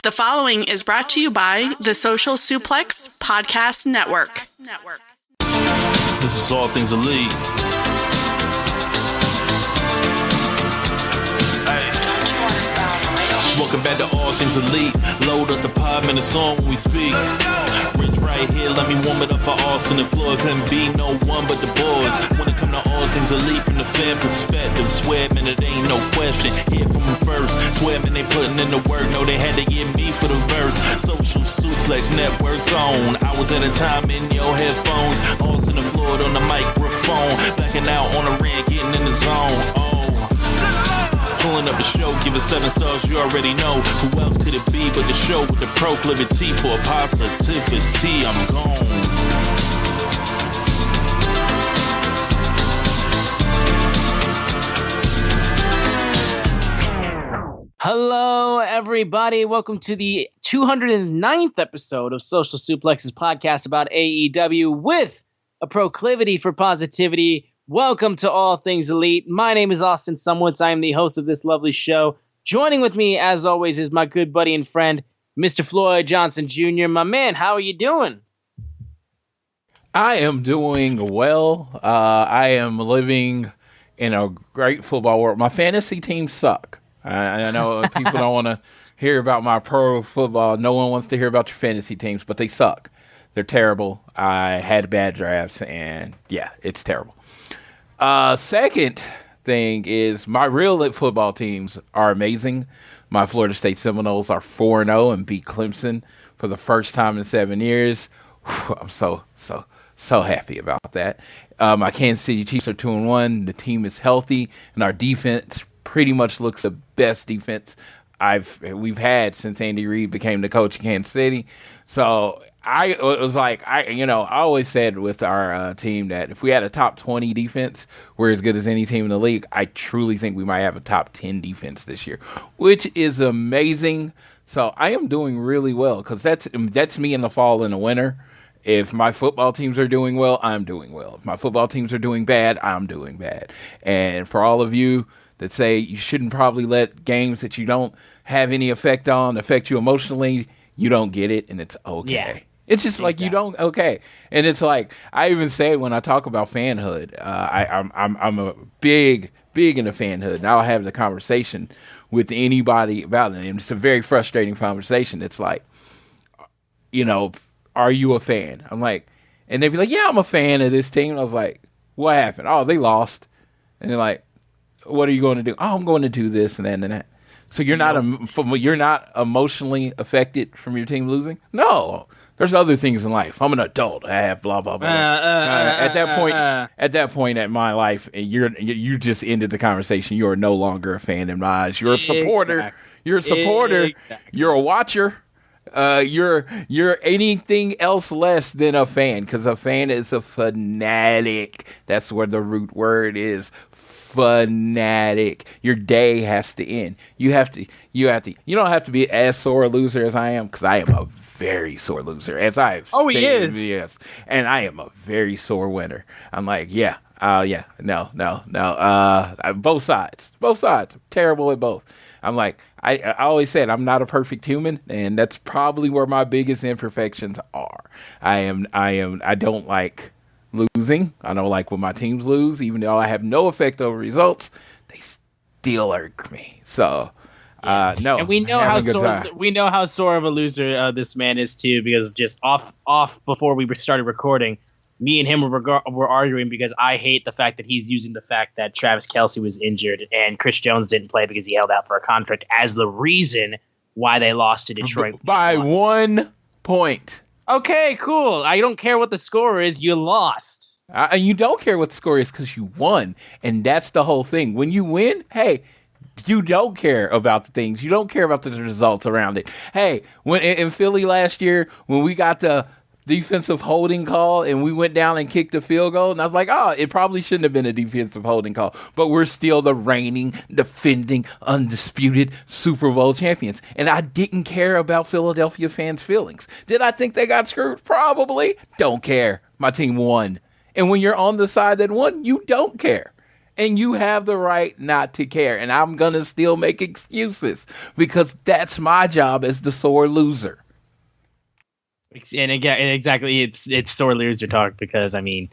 The following is brought to you by the Social Suplex Podcast Network. This is All Things Elite. Welcome back to All Things Elite. Load up the pod, man, it's on when we speak. Rich right here, let me warm it up for Austin and Floyd. Couldn't be no one but the boys. When it come to All Things Elite from the fan perspective, swear, man, it ain't no question. Hear from them first. Swear, man, they putting in the work. No, they had to get me for the verse. Social Suplex Network's on. Hours at a time in your headphones. Austin and Floyd on the microphone. Backing out on the rant, getting in the zone. Pulling up the show, give it 7 stars, you already know. Who else could it be but the show with the proclivity for positivity? I'm gone. Hello, everybody. Welcome to the 209th episode of Social Suplex's podcast about AEW with a proclivity for positivity. Welcome to All Things Elite. My name is Austin Sumwoods. I am the host of this lovely show. Joining with me, as always, is my good buddy and friend, Mr. Floyd Johnson Jr. My man, how are you doing? I am doing well. I am living in a great football world. My fantasy teams suck. I know people don't want to hear about my pro football. No one wants to hear about your fantasy teams, but they suck. They're terrible. I had bad drafts, and yeah, it's terrible. Second thing is my real football teams are amazing. My Florida State Seminoles are 4-0 and beat Clemson for the first time in 7 years. Whew, I'm so happy about that. My Kansas City Chiefs are 2-1. The team is healthy, and our defense pretty much looks the best defense we've had since Andy Reid became the coach of Kansas City. So I always said with our team that if we had a top 20 defense, we're as good as any team in the league. I truly think we might have a top 10 defense this year, which is amazing. So I am doing really well because that's me in the fall and the winter. If my football teams are doing well, I'm doing well. If my football teams are doing bad, I'm doing bad. And for all of you that say you shouldn't probably let games that you don't have any effect on affect you emotionally, you don't get it, and it's okay. Yeah. It's just like you don't, okay. And it's like, I even say it when I talk about fanhood. I'm a big into fanhood, and I'll have the conversation with anybody about it. And it's a very frustrating conversation. It's like, are you a fan? I'm like, and they'd be like, yeah, I'm a fan of this team. And I was like, what happened? Oh, they lost. And they're like, what are you going to do? Oh, I'm going to do this and that and that. So you're not emotionally affected from your team losing? No. There's other things in life. I'm an adult. I have blah blah blah. At that point in my life, you just ended the conversation. You are no longer a fan in my eyes. You're a supporter. Exactly. You're a supporter. Exactly. You're a watcher. You're anything else less than a fan, because a fan is a fanatic. That's where the root word is. Fanatic. Your day has to end. You don't have to be as sore a loser as I am, because I am a very sore loser, as I've stated. He is. Yes, and I am a very sore winner. I'm like, no. Both sides. I'm terrible at both. I'm like, I always said I'm not a perfect human, and that's probably where my biggest imperfections are. I don't like losing. I don't like when my teams lose, even though I have no effect over results. They still irk me. So, no. And we know how sore of a loser this man is too, because just off before we started recording, me and him were arguing because I hate the fact that he's using the fact that Travis Kelce was injured and Chris Jones didn't play because he held out for a contract as the reason why they lost to Detroit by 1 point. Okay, cool. I don't care what the score is. You lost. You don't care what the score is because you won. And that's the whole thing. When you win, hey, you don't care about the things. You don't care about the results around it. Hey, when in Philly last year, when we got the defensive holding call and we went down and kicked a field goal, and I was like, it probably shouldn't have been a defensive holding call, but we're still the reigning, defending, undisputed Super Bowl champions. And I didn't care about Philadelphia fans' feelings. Did I think they got screwed? Probably. Don't care. My team won. And when you're on the side that won, you don't care. And you have the right not to care. And I'm going to still make excuses because that's my job as the sore loser. And again, exactly, it's sore loser talk because, I mean,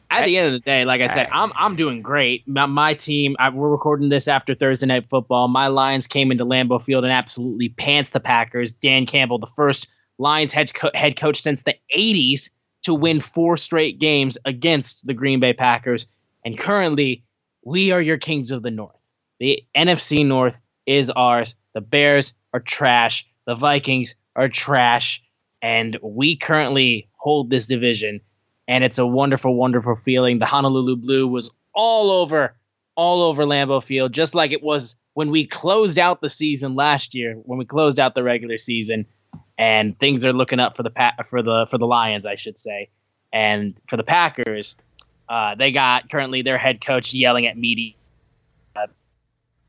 at the end of the day, like I said, I'm doing great. My team, we're recording this after Thursday Night Football. My Lions came into Lambeau Field and absolutely pants the Packers. Dan Campbell, the first Lions head coach since the 80s to win 4 straight games against the Green Bay Packers. And currently, we are your kings of the North. The NFC North is ours. The Bears are trash. The Vikings are trash. And we currently hold this division. And it's a wonderful, wonderful feeling. The Honolulu Blue was all over Lambeau Field, just like it was when we closed out the season last year, when we closed out the regular season, and things are looking up for the Lions, I should say, and for the Packers, they got currently their head coach yelling at media,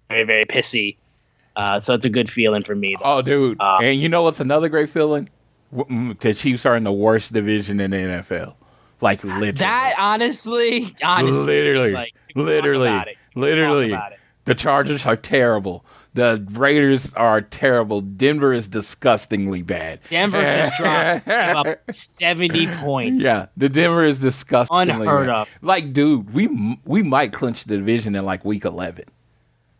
very, very pissy. So it's a good feeling for me. Oh, dude! And you know what's another great feeling? The Chiefs are in the worst division in the NFL. Like literally. That honestly, literally, like, literally. The Chargers are terrible. The Raiders are terrible. Denver is disgustingly bad. Denver just dropped up 70 points. Yeah, the Denver is disgustingly unheard bad. of. Like, dude, we might clinch the division in like week 11.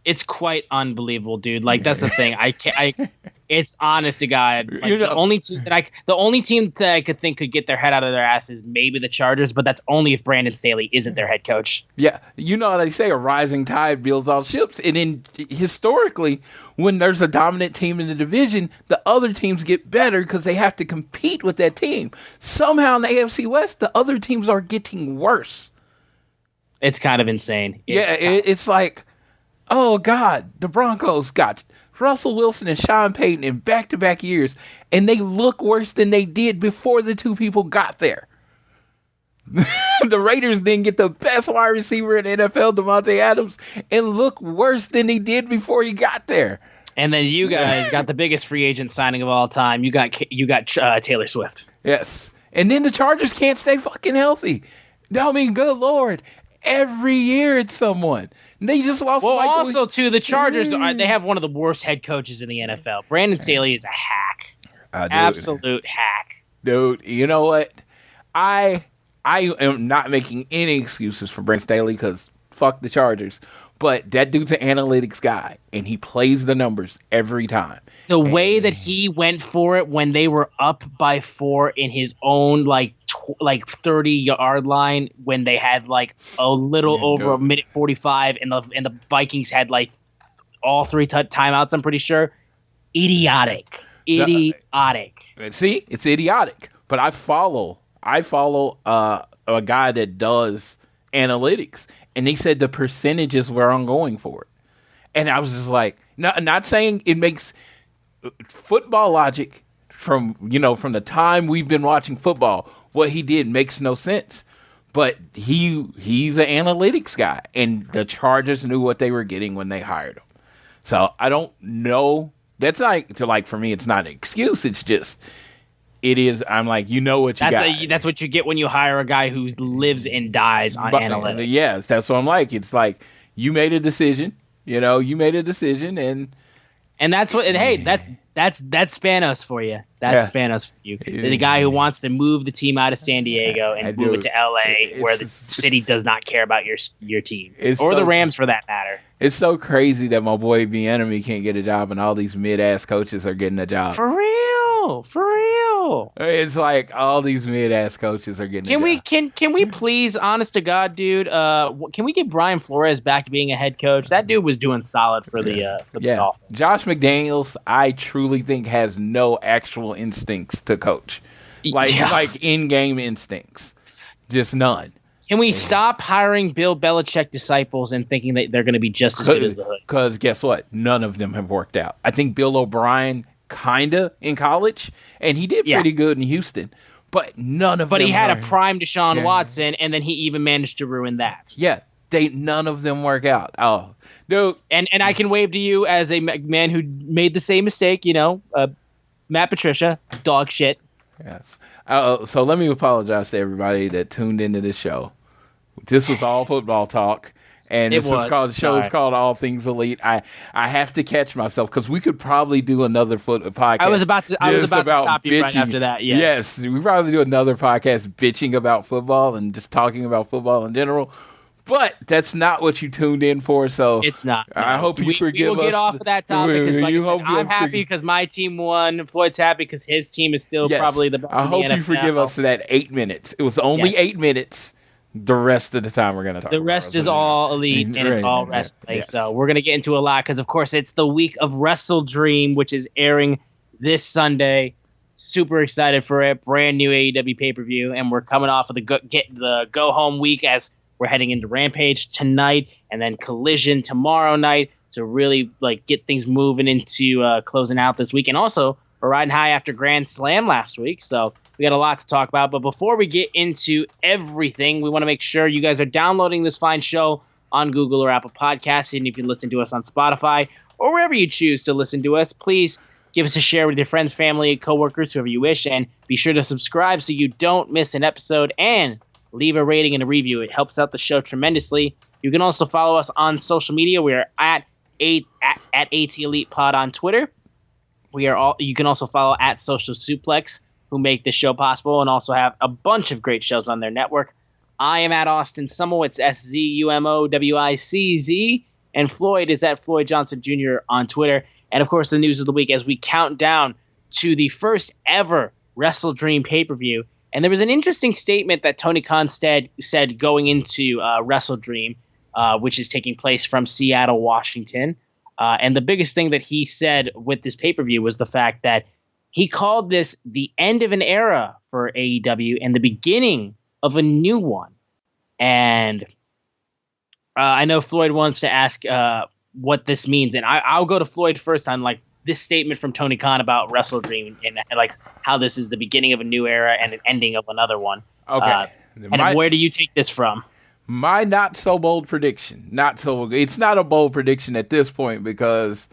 It's quite unbelievable, dude. Like that's the thing. It's honest to God. Like, the only team that I could think could get their head out of their ass is maybe the Chargers, but that's only if Brandon Staley isn't their head coach. Yeah, you know how they say a rising tide builds all ships, and historically, when there's a dominant team in the division, the other teams get better because they have to compete with that team. Somehow in the AFC West, the other teams are getting worse. It's kind of insane. It's like, oh God, the Broncos got Russell Wilson and Sean Payton in back-to-back years, and they look worse than they did before the two people got there. The Raiders didn't get the best wide receiver in the NFL, Devontae Adams, and look worse than he did before he got there. And then you guys got the biggest free agent signing of all time. You got Taylor Swift. Yes. And then the Chargers can't stay fucking healthy. I mean, good Lord. Every year it's someone. They just lost. Well, also too, the Chargers they have one of the worst head coaches in the NFL. Brandon Staley is a hack, absolute hack. Dude, you know what? I am not making any excuses for Brandon Staley because fuck the Chargers. But that dude's an analytics guy, and he plays the numbers every time. The way that he went for it when they were up by 4 in his own like 30-yard line, when they had like a little over a minute 45, and the Vikings had like all 3 timeouts. I'm pretty sure. Idiotic. See, it's idiotic. But I follow a guy that does analytics. And they said the percentages were ongoing for it. And I was just like, not saying it makes football logic from the time we've been watching football. What he did makes no sense. But he's an analytics guy. And the Chargers knew what they were getting when they hired him. So I don't know. That's for me, it's not an excuse. It's just, it is. I'm like, you know what you got. That's what you get when you hire a guy who lives and dies on analytics. Yes, that's what I'm like. It's like, you made a decision. And that's what. Hey, that's Spanos for you. That's Spanos for you. The guy who wants to move the team out of San Diego and move it to LA, where the city does not care about your team or the Rams for that matter. It's so crazy that my boy Bieniemy can't get a job, and all these mid-ass coaches are getting a job. For real. It's like all these mid-ass coaches are getting a job. Can we please, honest to God, dude, can we get Brian Flores back to being a head coach? That dude was doing solid for the Dolphins. Josh McDaniels, I truly think, has no actual instincts to coach. Like in-game instincts. Just none. Can we stop hiring Bill Belichick disciples and thinking that they're going to be just as good as the Hood? Because guess what? None of them have worked out. I think Bill O'Brien kind of in college, and he did pretty good in Houston, but none of them. But he had a prime Deshaun Watson, and then he even managed to ruin that. Yeah, none of them work out. Oh, dude. And I can wave to you as a man who made the same mistake, Matt Patricia, dog shit. Yes. So let me apologize to everybody that tuned into this show. This was all football talk, And It this was. is called, the show is called All Things Elite. I have to catch myself because we could probably do another podcast. I was about to stop you right after that. Yes. We probably do another podcast bitching about football and just talking about football in general. But that's not what you tuned in for, so it's not. No. I hope you forgive us. We will get off of that topic because, like I said, I'm happy because my team won. Floyd's happy because his team is still probably the best. I in hope the you NFL. forgive us for that 8 minutes. It was only 8 minutes. The rest of the time we're going to talk about the rest is all elite and it's all wrestling. Yes. So we're going to get into a lot because, of course, it's the week of WrestleDream, which is airing this Sunday. Super excited for it. Brand new AEW pay-per-view, and we're coming off of the go-home week as we're heading into Rampage tonight and then Collision tomorrow night to really get things moving into closing out this week. And also, we're riding high after Grand Slam last week, so we got a lot to talk about. But before we get into everything, we want to make sure you guys are downloading this fine show on Google or Apple Podcasts, and you can listen to us on Spotify or wherever you choose to listen to us. Please give us a share with your friends, family, coworkers, whoever you wish, and be sure to subscribe so you don't miss an episode, and leave a rating and a review. It helps out the show tremendously. You can also follow us on social media. We are at AT Elite Pod on Twitter. You can also follow at Social Suplex, who make this show possible and also have a bunch of great shows on their network. I am at Austin Summel. It's SZUMOWICZ. And Floyd is at Floyd Johnson Jr. on Twitter. And of course, the news of the week as we count down to the first ever WrestleDream pay-per-view. And there was an interesting statement that Tony Khan said going into WrestleDream, which is taking place from Seattle, Washington. And the biggest thing that he said with this pay-per-view was the fact that he called this the end of an era for AEW and the beginning of a new one. And I know Floyd wants to ask what this means. And I'll go to Floyd first on this statement from Tony Khan about WrestleDream and how this is the beginning of a new era and an ending of another one. Okay. And where do you take this from? My not so bold prediction. It's not a bold prediction at this point because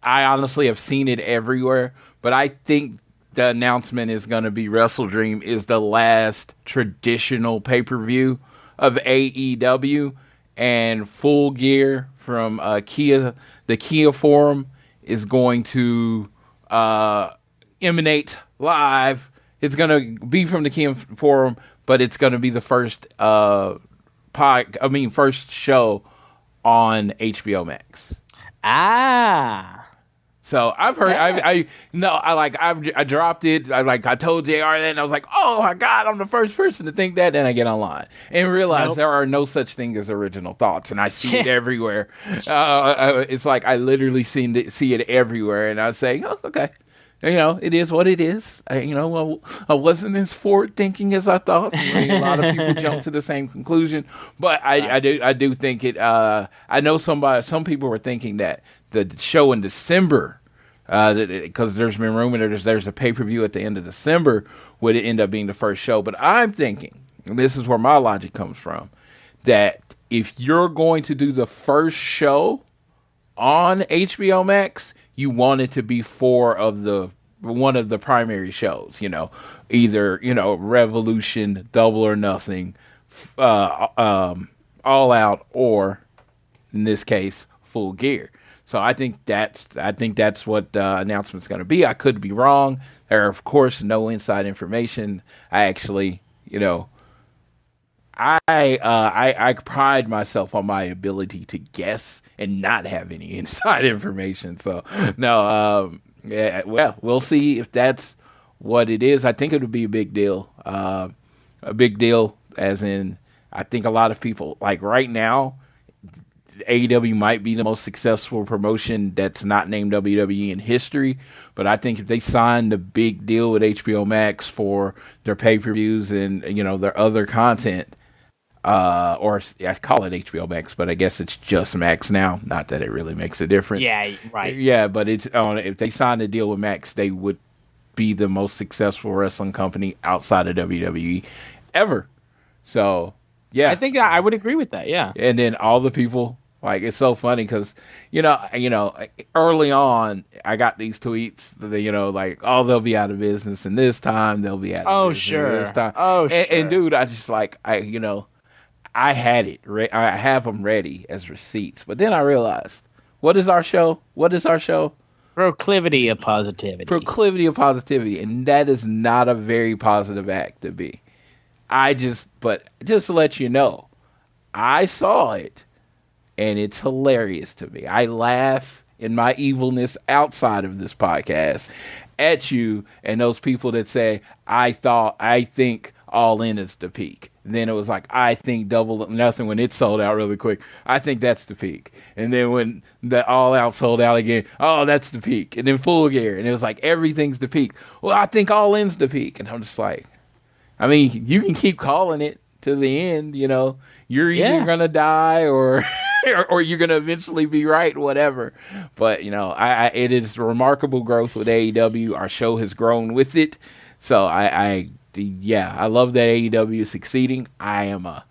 I honestly have seen it everywhere, but I think the announcement is going to be WrestleDream is the last traditional pay-per-view of AEW, and Full Gear from the Kia Forum is going to emanate live. It's going to be from the Kia Forum, but it's going to be the first first show on HBO Max. So I've heard, I dropped it. I told JR that, and I was like, oh my God, I'm the first person to think that. Then I get online and realize there are no such thing as original thoughts, and I see it everywhere. It's like I literally see it everywhere, and I say, oh, okay. It is what it is. I wasn't as forward thinking as I thought. A lot of people jump to the same conclusion, but I do think it. I know some people were thinking that the show in December, because there's been rumor there's a pay-per-view at the end of December would end up being the first show. But I'm thinking, and this is where my logic comes from, that if you're going to do the first show on HBO Max, you want it to be one of the primary shows, either, Revolution, Double or Nothing, All Out, or in this case, Full Gear. So I think that's what the announcement's going to be. I could be wrong. There are, of course, no inside information. I actually, I pride myself on my ability to guess and not have any inside information. So no, we'll see if that's what it is. I think it would be a big deal. A big deal, as in, I think a lot of people right now, AEW might be the most successful promotion that's not named WWE in history. But I think if they sign the big deal with HBO Max for their pay-per-views and their other content, or I call it HBO Max, but I guess it's just Max now. Not that it really makes a difference. Yeah, right. Yeah, but it's if they sign a deal with Max, they would be the most successful wrestling company outside of WWE ever. So, yeah. I think I would agree with that, yeah. And then all the people, it's so funny because, early on, I got these tweets that, they'll be out of business, and this time they'll be out of business. Sure. This time. Oh, sure. And dude, I just I had it. I have them ready as receipts. But then I realized, what is our show? Proclivity of positivity. Proclivity of positivity, and that is not a very positive act to be. But just to let you know, I saw it, and it's hilarious to me. I laugh in my evilness outside of this podcast at you and those people that say, I think All In is the peak. Then it was like, I think Double or Nothing when it sold out really quick. I think that's the peak. And then when the All Out sold out again, oh, that's the peak. And then Full Gear. And it was like, everything's the peak. Well, I think All In's the peak. And I'm just like, I mean, you can keep calling it to the end, you know. You're either going to die or you're going to eventually be right, whatever. But, you know, it is remarkable growth with AEW. Our show has grown with it. So I love that AEW is succeeding. I am a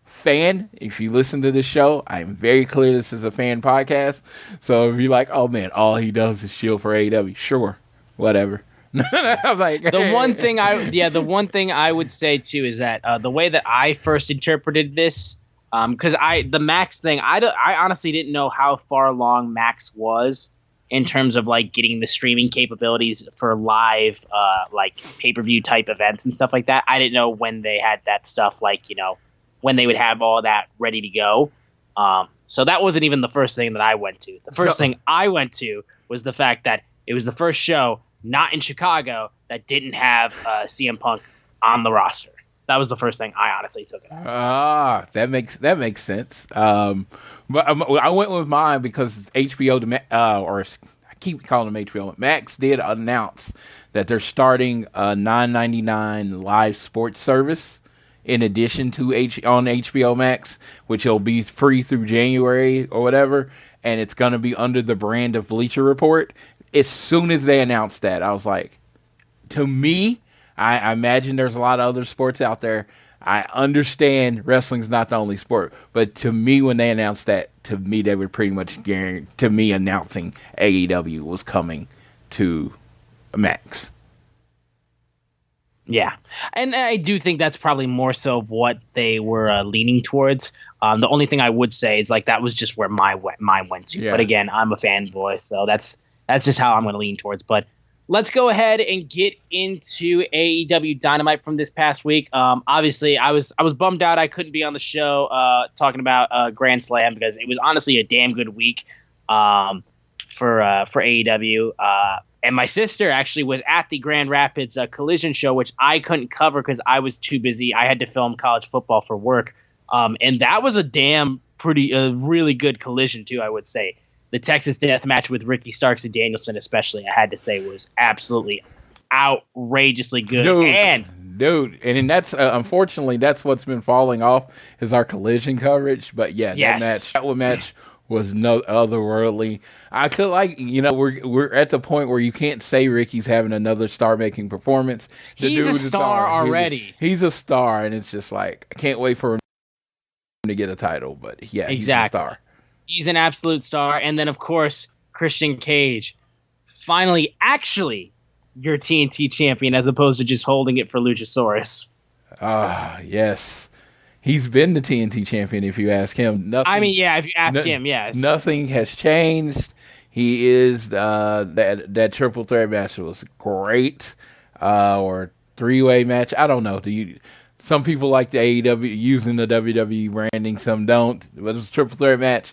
fan. If you listen to this show, I'm very clear this is a fan podcast. So if you're like, oh man, all he does is shield for AEW, sure, whatever. I was like, the one thing I would say too is that the way that I first interpreted this, because the Max thing, I honestly didn't know how far along Max was in terms of like getting the streaming capabilities for live like pay-per-view type events and stuff like that. I didn't know when they had that stuff, like, you know, when they would have all that ready to go. So that wasn't even the first thing that I went to. The first thing I went to was the fact that it was the first show not in Chicago that didn't have CM Punk on the roster. That was the first thing I honestly took it as. That makes sense. But I went with mine because HBO, or I keep calling them HBO. Max did announce that they're starting a $9.99 live sports service in addition to on HBO Max, which will be free through January or whatever, and it's going to be under the brand of Bleacher Report. As soon as they announced that, I was like, to me, I imagine there's a lot of other sports out there. I understand wrestling's not the only sport, but to me, when they announced that, to me, they were pretty much guaranteed to me announcing AEW was coming to Max. Yeah, and I do think that's probably more so of what they were leaning towards. The only thing I would say is like that was just where mine went to. Yeah. But again, I'm a fanboy, so that's just how I'm going to lean towards. But let's go ahead and get into AEW Dynamite from this past week. Obviously, I was bummed out I couldn't be on the show talking about Grand Slam because it was honestly a damn good week for AEW. And my sister actually was at the Grand Rapids Collision show, which I couldn't cover because I was too busy. I had to film college football for work. And that was a really good collision, too, I would say. The Texas Death Match with Ricky Starks and Danielson, especially, I had to say, was absolutely outrageously good. Dude, and that's unfortunately that's what's been falling off is our collision coverage. But yeah, that match was no otherworldly. I feel like, you know, we're at the point where you can't say Ricky's having another star-making performance. He's a star already. He's a star, and it's just like I can't wait for him to get a title. But yeah, exactly. He's a star. He's an absolute star. And then, of course, Christian Cage, finally, actually, your TNT champion as opposed to just holding it for Luchasaurus. Yes. He's been the TNT champion, if you ask him. If you ask him, yes. Nothing has changed. He is that triple threat match was great, or three-way match. I don't know. Some people like the AEW using the WWE branding, some don't. But it was a triple threat match.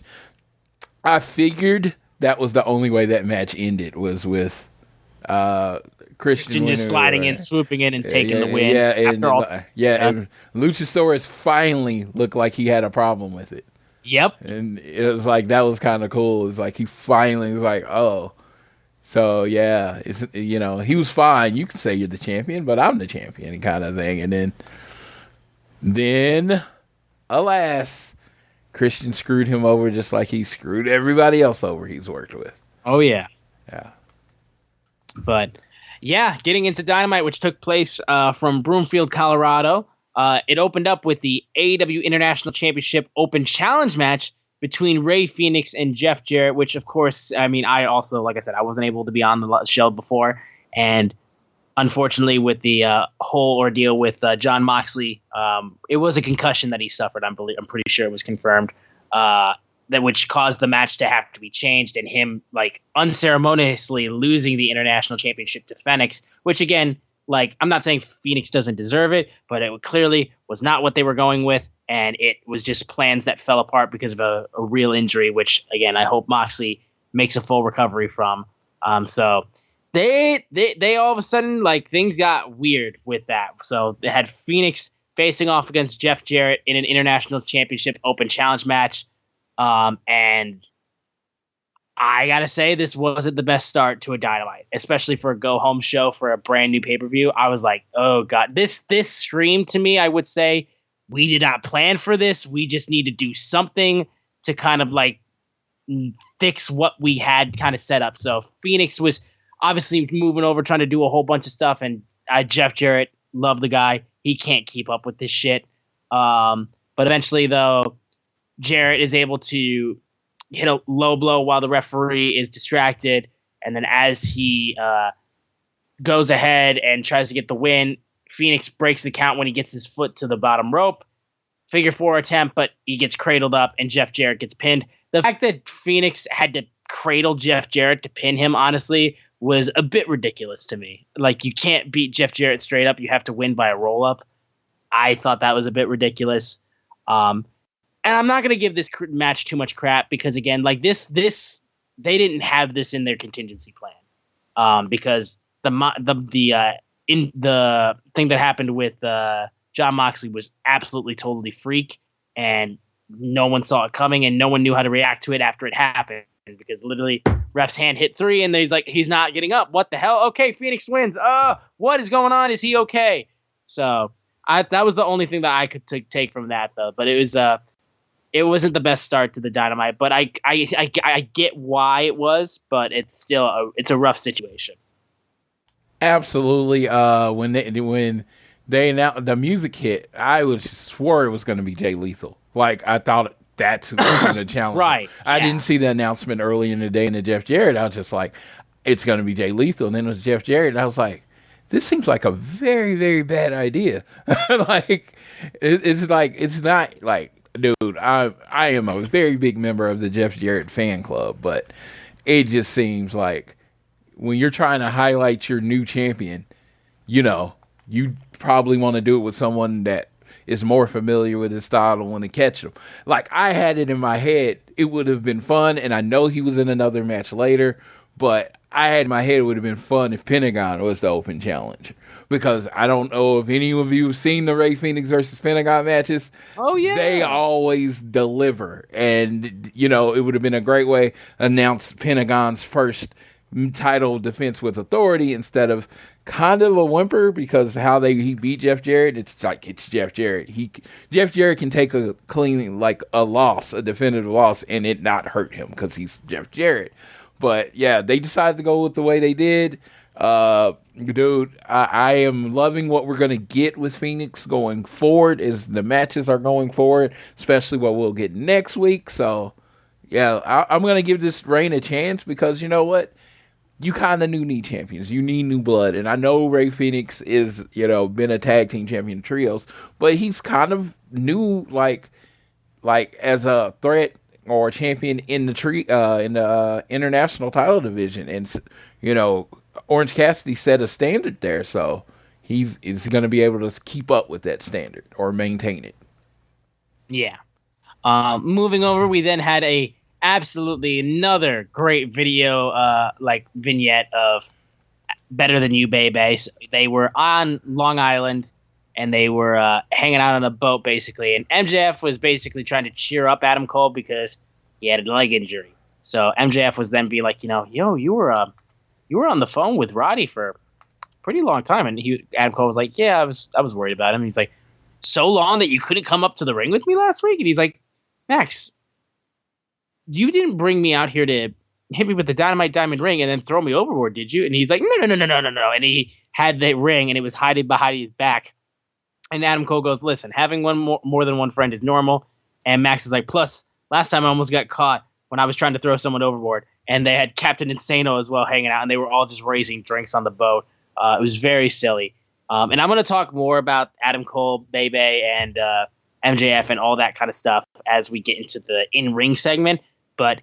I figured that was the only way that match ended was with Christian just sliding in, swooping in, and taking the win. And Luchasaurus finally looked like he had a problem with it. Yep. And it was like, that was kind of cool. It was like he finally was like, oh. So, yeah, he was fine. You can say you're the champion, but I'm the champion kind of thing. And then, alas, Christian screwed him over just like he screwed everybody else over he's worked with. Oh, yeah. Yeah. But, yeah, getting into Dynamite, which took place from Broomfield, Colorado. It opened up with the AEW International Championship Open Challenge match between Rey Fenix and Jeff Jarrett, which, of course, I mean, I also, like I said, I wasn't able to be on the show before. And unfortunately, with the whole ordeal with John Moxley, it was a concussion that he suffered. I'm pretty sure it was confirmed. That which caused the match to have to be changed, and him like unceremoniously losing the international championship to Phoenix, which again, like, I'm not saying Phoenix doesn't deserve it, but it clearly was not what they were going with, and it was just plans that fell apart because of a real injury, which again, I hope Moxley makes a full recovery from. So they all of a sudden, like, things got weird with that. So they had Phoenix facing off against Jeff Jarrett in an international championship open challenge match. And I gotta say, this wasn't the best start to a Dynamite, especially for a go home show for a brand new pay-per-view. I was like, oh God, this screamed to me. I would say we did not plan for this. We just need to do something to kind of like fix what we had kind of set up. So Phoenix was obviously moving over, trying to do a whole bunch of stuff. And Jeff Jarrett, love the guy. He can't keep up with this shit. But eventually though, Jarrett is able to hit a low blow while the referee is distracted. And then as he goes ahead and tries to get the win, Phoenix breaks the count when he gets his foot to the bottom rope. Figure 4 attempt, but he gets cradled up and Jeff Jarrett gets pinned. The fact that Phoenix had to cradle Jeff Jarrett to pin him, honestly, was a bit ridiculous to me. Like, you can't beat Jeff Jarrett straight up. You have to win by a roll-up. I thought that was a bit ridiculous. And I'm not going to give this match too much crap because, again, like this, they didn't have this in their contingency plan. Because the thing that happened with John Moxley was absolutely totally freak, and no one saw it coming, and no one knew how to react to it after it happened because literally ref's hand hit 3, and he's not getting up. What the hell? Okay, Phoenix wins. What is going on? Is he okay? So that was the only thing that I could take from that, though. But it wasn't the best start to the Dynamite, but I get why it was, but it's still it's a rough situation. Absolutely. When they announced the music hit, I swore it was going to be Jay Lethal. Like, I thought that's who was going to challenge. Right. I didn't see the announcement early in the day in the Jeff Jarrett. I was just like, it's going to be Jay Lethal, and then it was Jeff Jarrett, and I was like, this seems like a very, very bad idea. Like, it's not like. Dude, I am a very big member of the Jeff Jarrett fan club, but it just seems like when you're trying to highlight your new champion, you probably want to do it with someone that is more familiar with his style and want to catch him. Like, I had it in my head, it would have been fun, and I know he was in another match later, but I had in my head it would have been fun if Pentagon was the open challenge. Because I don't know if any of you have seen the Rey Fenix versus Pentagon matches. Oh, yeah. They always deliver. And, it would have been a great way to announce Pentagon's first title defense with authority instead of kind of a whimper, because how he beat Jeff Jarrett, it's Jeff Jarrett. Jeff Jarrett can take a clean, like a loss, a definitive loss, and it not hurt him because he's Jeff Jarrett. But, yeah, they decided to go with the way they did. Dude, I am loving what we're going to get with Phoenix going forward as the matches are going forward, especially what we'll get next week. So, yeah, I'm going to give this reign a chance because you know what? You kind of need champions. You need new blood. And I know Rey Fenix is, been a tag team champion trios, but he's kind of new, like as a threat or a champion in the international title division. And, Orange Cassidy set a standard there, so he's going to be able to keep up with that standard or maintain it. Yeah. Moving over, we then had absolutely another great video, vignette of Better Than You, Baby. So they were on Long Island, and they were hanging out on a boat, basically. And MJF was basically trying to cheer up Adam Cole because he had a leg injury. So MJF was then be like, yo, you were on the phone with Roddy for a pretty long time. And Adam Cole was like, yeah, I was worried about him. He's like, so long that you couldn't come up to the ring with me last week? And he's like, Max, you didn't bring me out here to hit me with the Dynamite Diamond ring and then throw me overboard, did you? And he's like, no. And he had the ring and it was hiding behind his back. And Adam Cole goes, listen, having more than one friend is normal. And Max is like, plus, last time I almost got caught when I was trying to throw someone overboard. And they had Captain Insano as well hanging out, and they were all just raising drinks on the boat. It was very silly. And I'm going to talk more about Adam Cole, Bebe, and MJF and all that kind of stuff as we get into the in-ring segment. But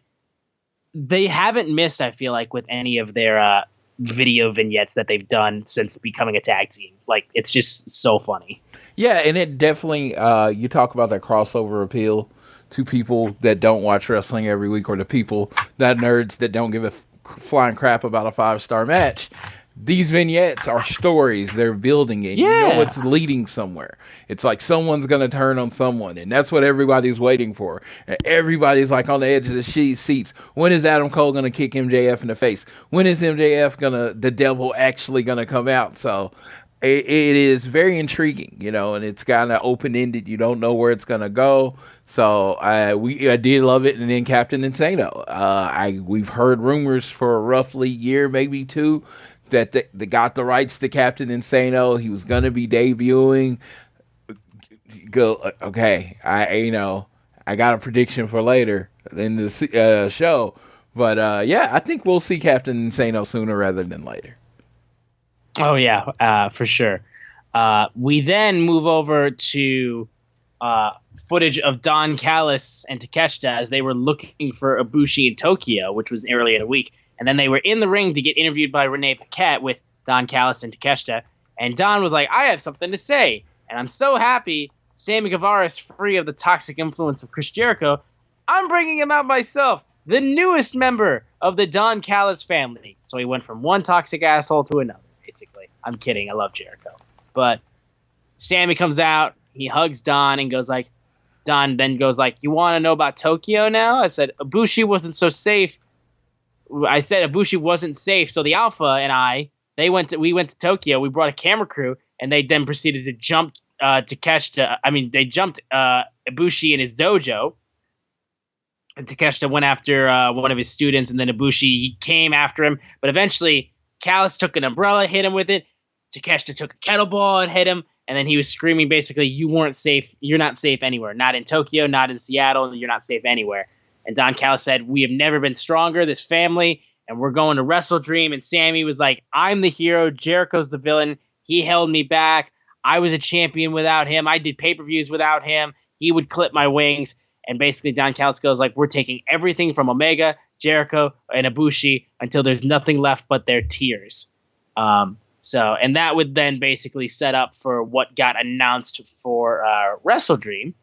they haven't missed, I feel like, with any of their video vignettes that they've done since becoming a tag team. Like, it's just so funny. Yeah, and it definitely, you talk about that crossover appeal to people that don't watch wrestling every week, or the people, that nerds that don't give a flying crap about a 5-star match. These vignettes are stories. They're building it. Yeah. You know it's leading somewhere. It's like someone's going to turn on someone, and that's what everybody's waiting for. And everybody's like on the edge of the seats. When is Adam Cole going to kick MJF in the face? When is the devil actually going to come out? So it is very intriguing, and it's kind of open-ended. You don't know where it's going to go. So I did love it. And then Captain Insano. We've heard rumors for roughly a year, maybe two, that they got the rights to Captain Insano. He was going to be debuting. Okay, I got a prediction for later in the show. But, I think we'll see Captain Insano sooner rather than later. Oh, yeah, for sure. We then move over to footage of Don Callis and Takeshita as they were looking for Ibushi in Tokyo, which was earlier in the week. And then they were in the ring to get interviewed by Renee Paquette with Don Callis and Takeshita. And Don was like, I have something to say. And I'm so happy Sammy Guevara is free of the toxic influence of Chris Jericho. I'm bringing him out myself, the newest member of the Don Callis family. So he went from one toxic asshole to another, basically. I'm kidding. I love Jericho. But Sammy comes out. He hugs Don and goes like, Don then goes like, you want to know about Tokyo now? I said, Ibushi wasn't so safe. I said Ibushi wasn't safe, so the Alpha and we went to Tokyo. We brought a camera crew, and they then proceeded to jump Takeshita. They jumped Ibushi in his dojo, and Takeshita went after one of his students, and then Ibushi came after him. But eventually, Callis took an umbrella, hit him with it. Takeshita took a kettlebell and hit him, and then he was screaming basically, "You weren't safe. You're not safe anywhere. Not in Tokyo, not in Seattle. You're not safe anywhere." And Don Callis said, we have never been stronger, this family, and we're going to WrestleDream. And Sammy was like, I'm the hero. Jericho's the villain. He held me back. I was a champion without him. I did pay-per-views without him. He would clip my wings. And basically Don Callis goes like, we're taking everything from Omega, Jericho, and Ibushi until there's nothing left but their tears. And that would then basically set up for what got announced for WrestleDream,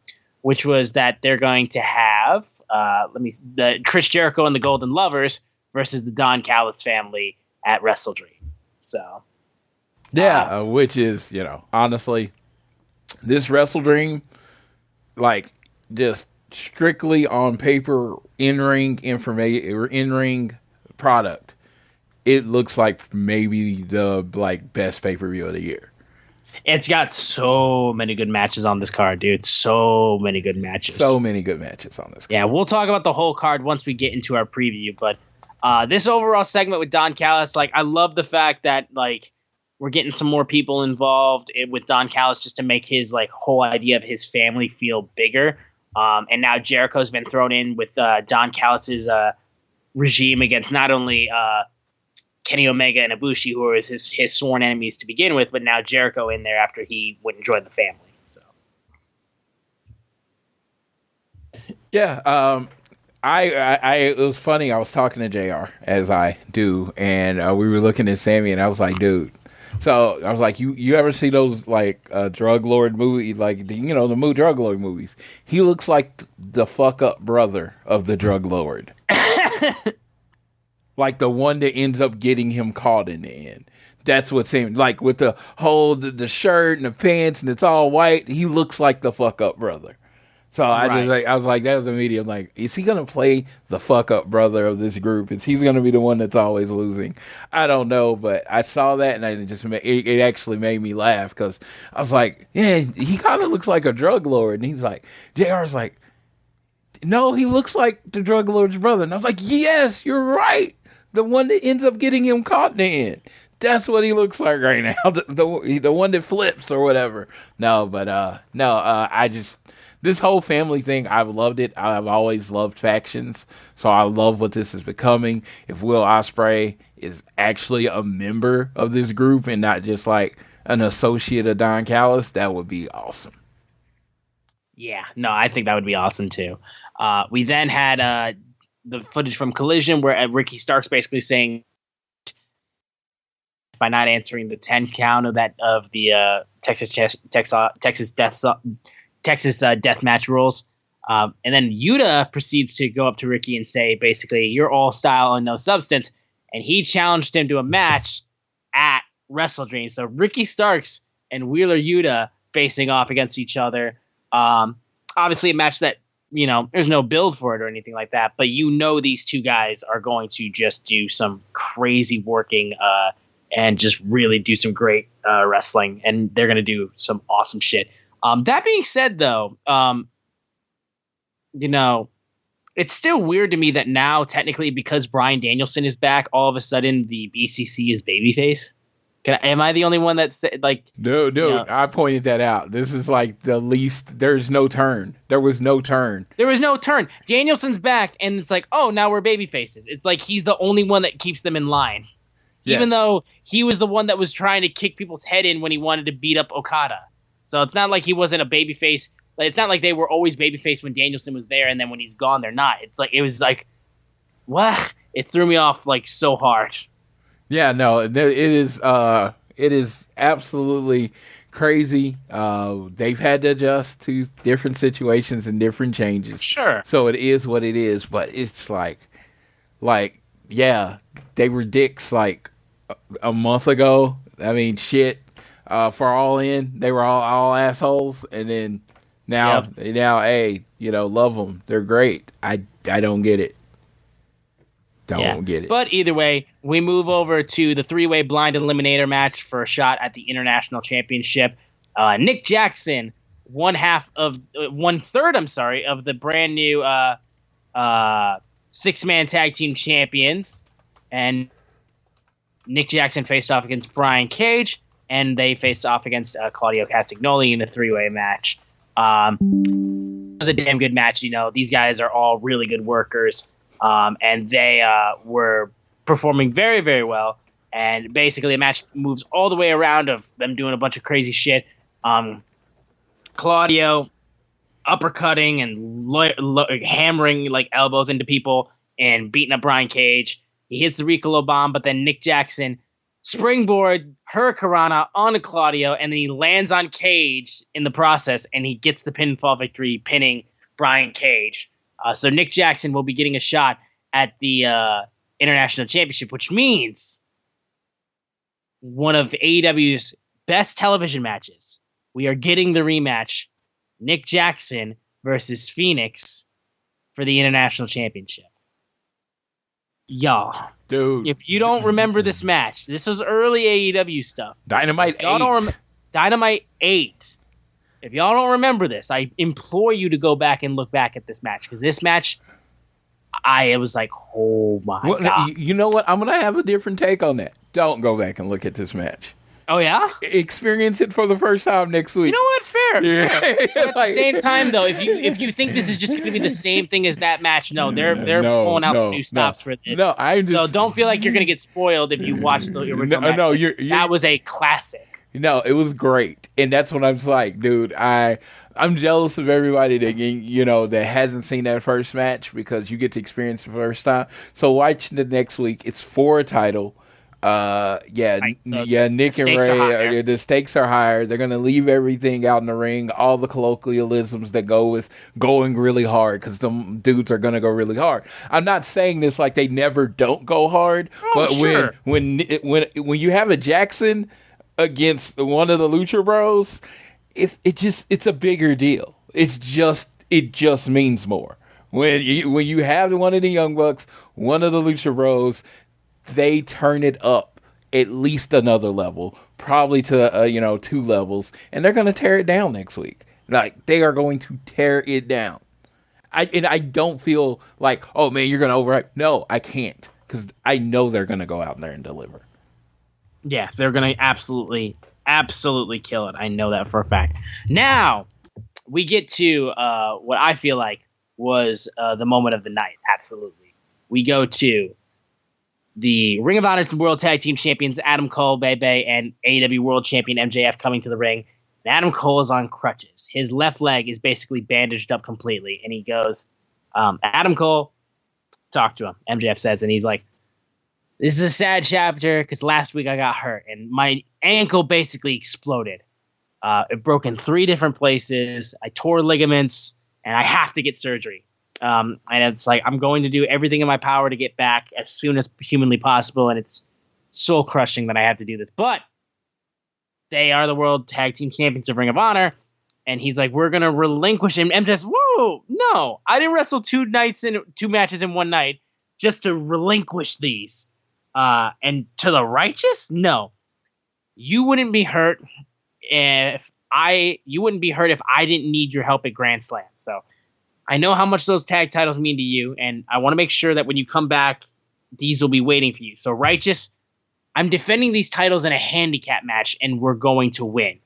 which was that they're going to have the Chris Jericho and the Golden Lovers versus the Don Callis family at WrestleDream. So, which is, honestly, this WrestleDream, like, just strictly on paper, in-ring information or in-ring product, it looks like maybe the best pay-per-view of the year. It's got so many good matches on this card, dude. So many good matches. So many good matches on this card. Yeah, we'll talk about the whole card once we get into our preview. But this overall segment with Don Callis, I love the fact that, we're getting some more people involved with Don Callis just to make his, whole idea of his family feel bigger. And now Jericho's been thrown in with Don Callis's regime against not only Kenny Omega and Ibushi, who are his sworn enemies to begin with, but now Jericho in there after he went and joined the family. So, yeah, it was funny. I was talking to JR as I do, and we were looking at Sammy, and I was like, dude. So I was like, you ever see those drug lord movies, the drug lord movies? He looks like the fuck up brother of the drug lord. Like the one that ends up getting him caught in the end. That's what seemed like with the whole the shirt and the pants and it's all white. He looks like the fuck up brother. So I was like, that was immediate. I'm like, is he gonna play the fuck up brother of this group? Is he gonna be the one that's always losing? I don't know, but I saw that and it actually made me laugh because I was like, yeah, he kind of looks like a drug lord. And he's like, JR's like, no, he looks like the drug lord's brother. And I was like, yes, you're right. The one that ends up getting him caught in the end. That's what he looks like right now. The one that flips or whatever. I just, this whole family thing, I've loved it. I've always loved factions. So I love what this is becoming. If Will Ospreay is actually a member of this group and not just like an associate of Don Callis, that would be awesome. Yeah, no, I think that would be awesome too. We then had the footage from Collision where Ricky Starks basically saying by not answering the 10 count of the Texas death match rules. And then Yuta proceeds to go up to Ricky and say, basically, you're all style and no substance. And he challenged him to a match at WrestleDream. So Ricky Starks and Wheeler Yuta facing off against each other. Obviously a match that, there's no build for it or anything like that. But these two guys are going to just do some crazy working and just really do some great wrestling. And they're going to do some awesome shit. That being said, though, it's still weird to me that now, technically, because Bryan Danielson is back, all of a sudden the BCC is babyface. Am I the only one that said, like... No, I pointed that out. This is like the least... There's no turn. There was no turn. There was no turn. Danielson's back, and it's like, oh, now we're babyfaces. It's like he's the only one that keeps them in line. Yes. Even though he was the one that was trying to kick people's head in when he wanted to beat up Okada. So it's not like he wasn't a babyface. It's not like they were always babyface when Danielson was there, and then when he's gone, they're not. It was like, what? It threw me off like so hard. Yeah, no, it is absolutely crazy. They've had to adjust to different situations and different changes. Sure. So it is what it is, but it's like, yeah, they were dicks like a month ago. I mean, shit. For All In, they were all assholes, and then now, hey, love them. They're great. I don't get it. Don't get it. But either way, we move over to the three-way blind eliminator match for a shot at the International Championship. Nick Jackson, one third of the brand new 6-man tag team champions, and Nick Jackson faced off against Brian Cage, and they faced off against Claudio Castagnoli in a three-way match. It was a damn good match. These guys are all really good workers. And they were performing very, very well. And basically, the match moves all the way around of them doing a bunch of crazy shit. Claudio uppercutting and hammering like elbows into people and beating up Brian Cage. He hits the Rico bomb, but then Nick Jackson springboard Hurricanrana onto Claudio, and then he lands on Cage in the process, and he gets the pinfall victory, pinning Brian Cage. So Nick Jackson will be getting a shot at the International Championship, which means one of AEW's best television matches. We are getting the rematch, Nick Jackson versus Phoenix for the International Championship. Y'all, dude, if you don't remember this match, this was early AEW stuff. Dynamite 8. Dynamite 8. If y'all don't remember this, I implore you to go back and look back at this match, because this match, I was like, oh my God. You know what? I'm going to have a different take on that. Don't go back and look at this match. Oh, yeah? Experience it for the first time next week. You know what? Fair. Yeah. But at the same time, though, if you think this is just going to be the same thing as that match, they're pulling out some new stops for this. No, so don't feel like you're going to get spoiled if you watch the original match. No, that was a classic. No, it was great, and that's what I'm like, dude. I'm jealous of everybody that that hasn't seen that first match, because you get to experience the first time. So watch the next week. It's for a title. Right, so Nick and Ray. The stakes are higher. They're gonna leave everything out in the ring. All the colloquialisms that go with going really hard, because the dudes are gonna go really hard. I'm not saying this like they never don't go hard, but sure. when you have a Jackson against one of the Lucha Bros, it's a bigger deal. It just means more. When you have one of the Young Bucks, one of the Lucha Bros, they turn it up at least another level, probably to 2 levels, and they're going to tear it down next week. Like, they are going to tear it down. I don't feel like, oh man, you're going to overhype. No, I can't, because I know they're going to go out there and deliver. Yeah, they're going to absolutely kill it. I know that for a fact. Now, we get to what I feel like was the moment of the night. Absolutely. We go to the Ring of Honor World Tag Team Champions Adam Cole, Bebe, and AEW World Champion MJF coming to the ring. And Adam Cole is on crutches. His left leg is basically bandaged up completely. And he goes, Adam Cole, talk to him, MJF says. And he's like, this is a sad chapter because last week I got hurt and my ankle basically exploded. It broke in 3 different places. I tore ligaments and I have to get surgery. And it's like, I'm going to do everything in my power to get back as soon as humanly possible. And it's soul crushing that I have to do this. But they are the World Tag Team Champions of Ring of Honor. And he's like, we're going to relinquish him. MJF's, whoa, no, I didn't wrestle 2 matches in one night just to relinquish these. And to the righteous, no, you wouldn't be hurt if I didn't need your help at Grand Slam. So I know how much those tag titles mean to you, and I want to make sure that when you come back, these will be waiting for you. So Righteous, I'm defending these titles in a handicap match, and we're going to win.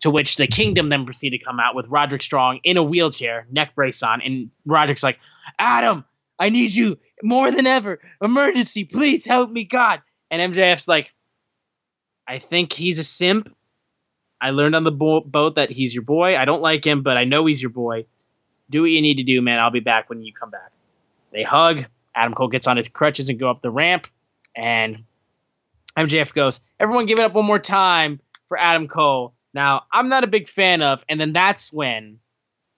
To which the Kingdom then proceeded to come out with Roderick Strong in a wheelchair, neck braced on, and Roderick's like, Adam, I need you more than ever. Emergency, please help me, God. And MJF's like, I think he's a simp. I learned on the boat that he's your boy. I don't like him, but I know he's your boy. Do what you need to do, man. I'll be back when you come back. They hug. Adam Cole gets on his crutches and go up the ramp. And MJF goes, everyone give it up one more time for Adam Cole. Now, I'm not a big fan of, and then that's when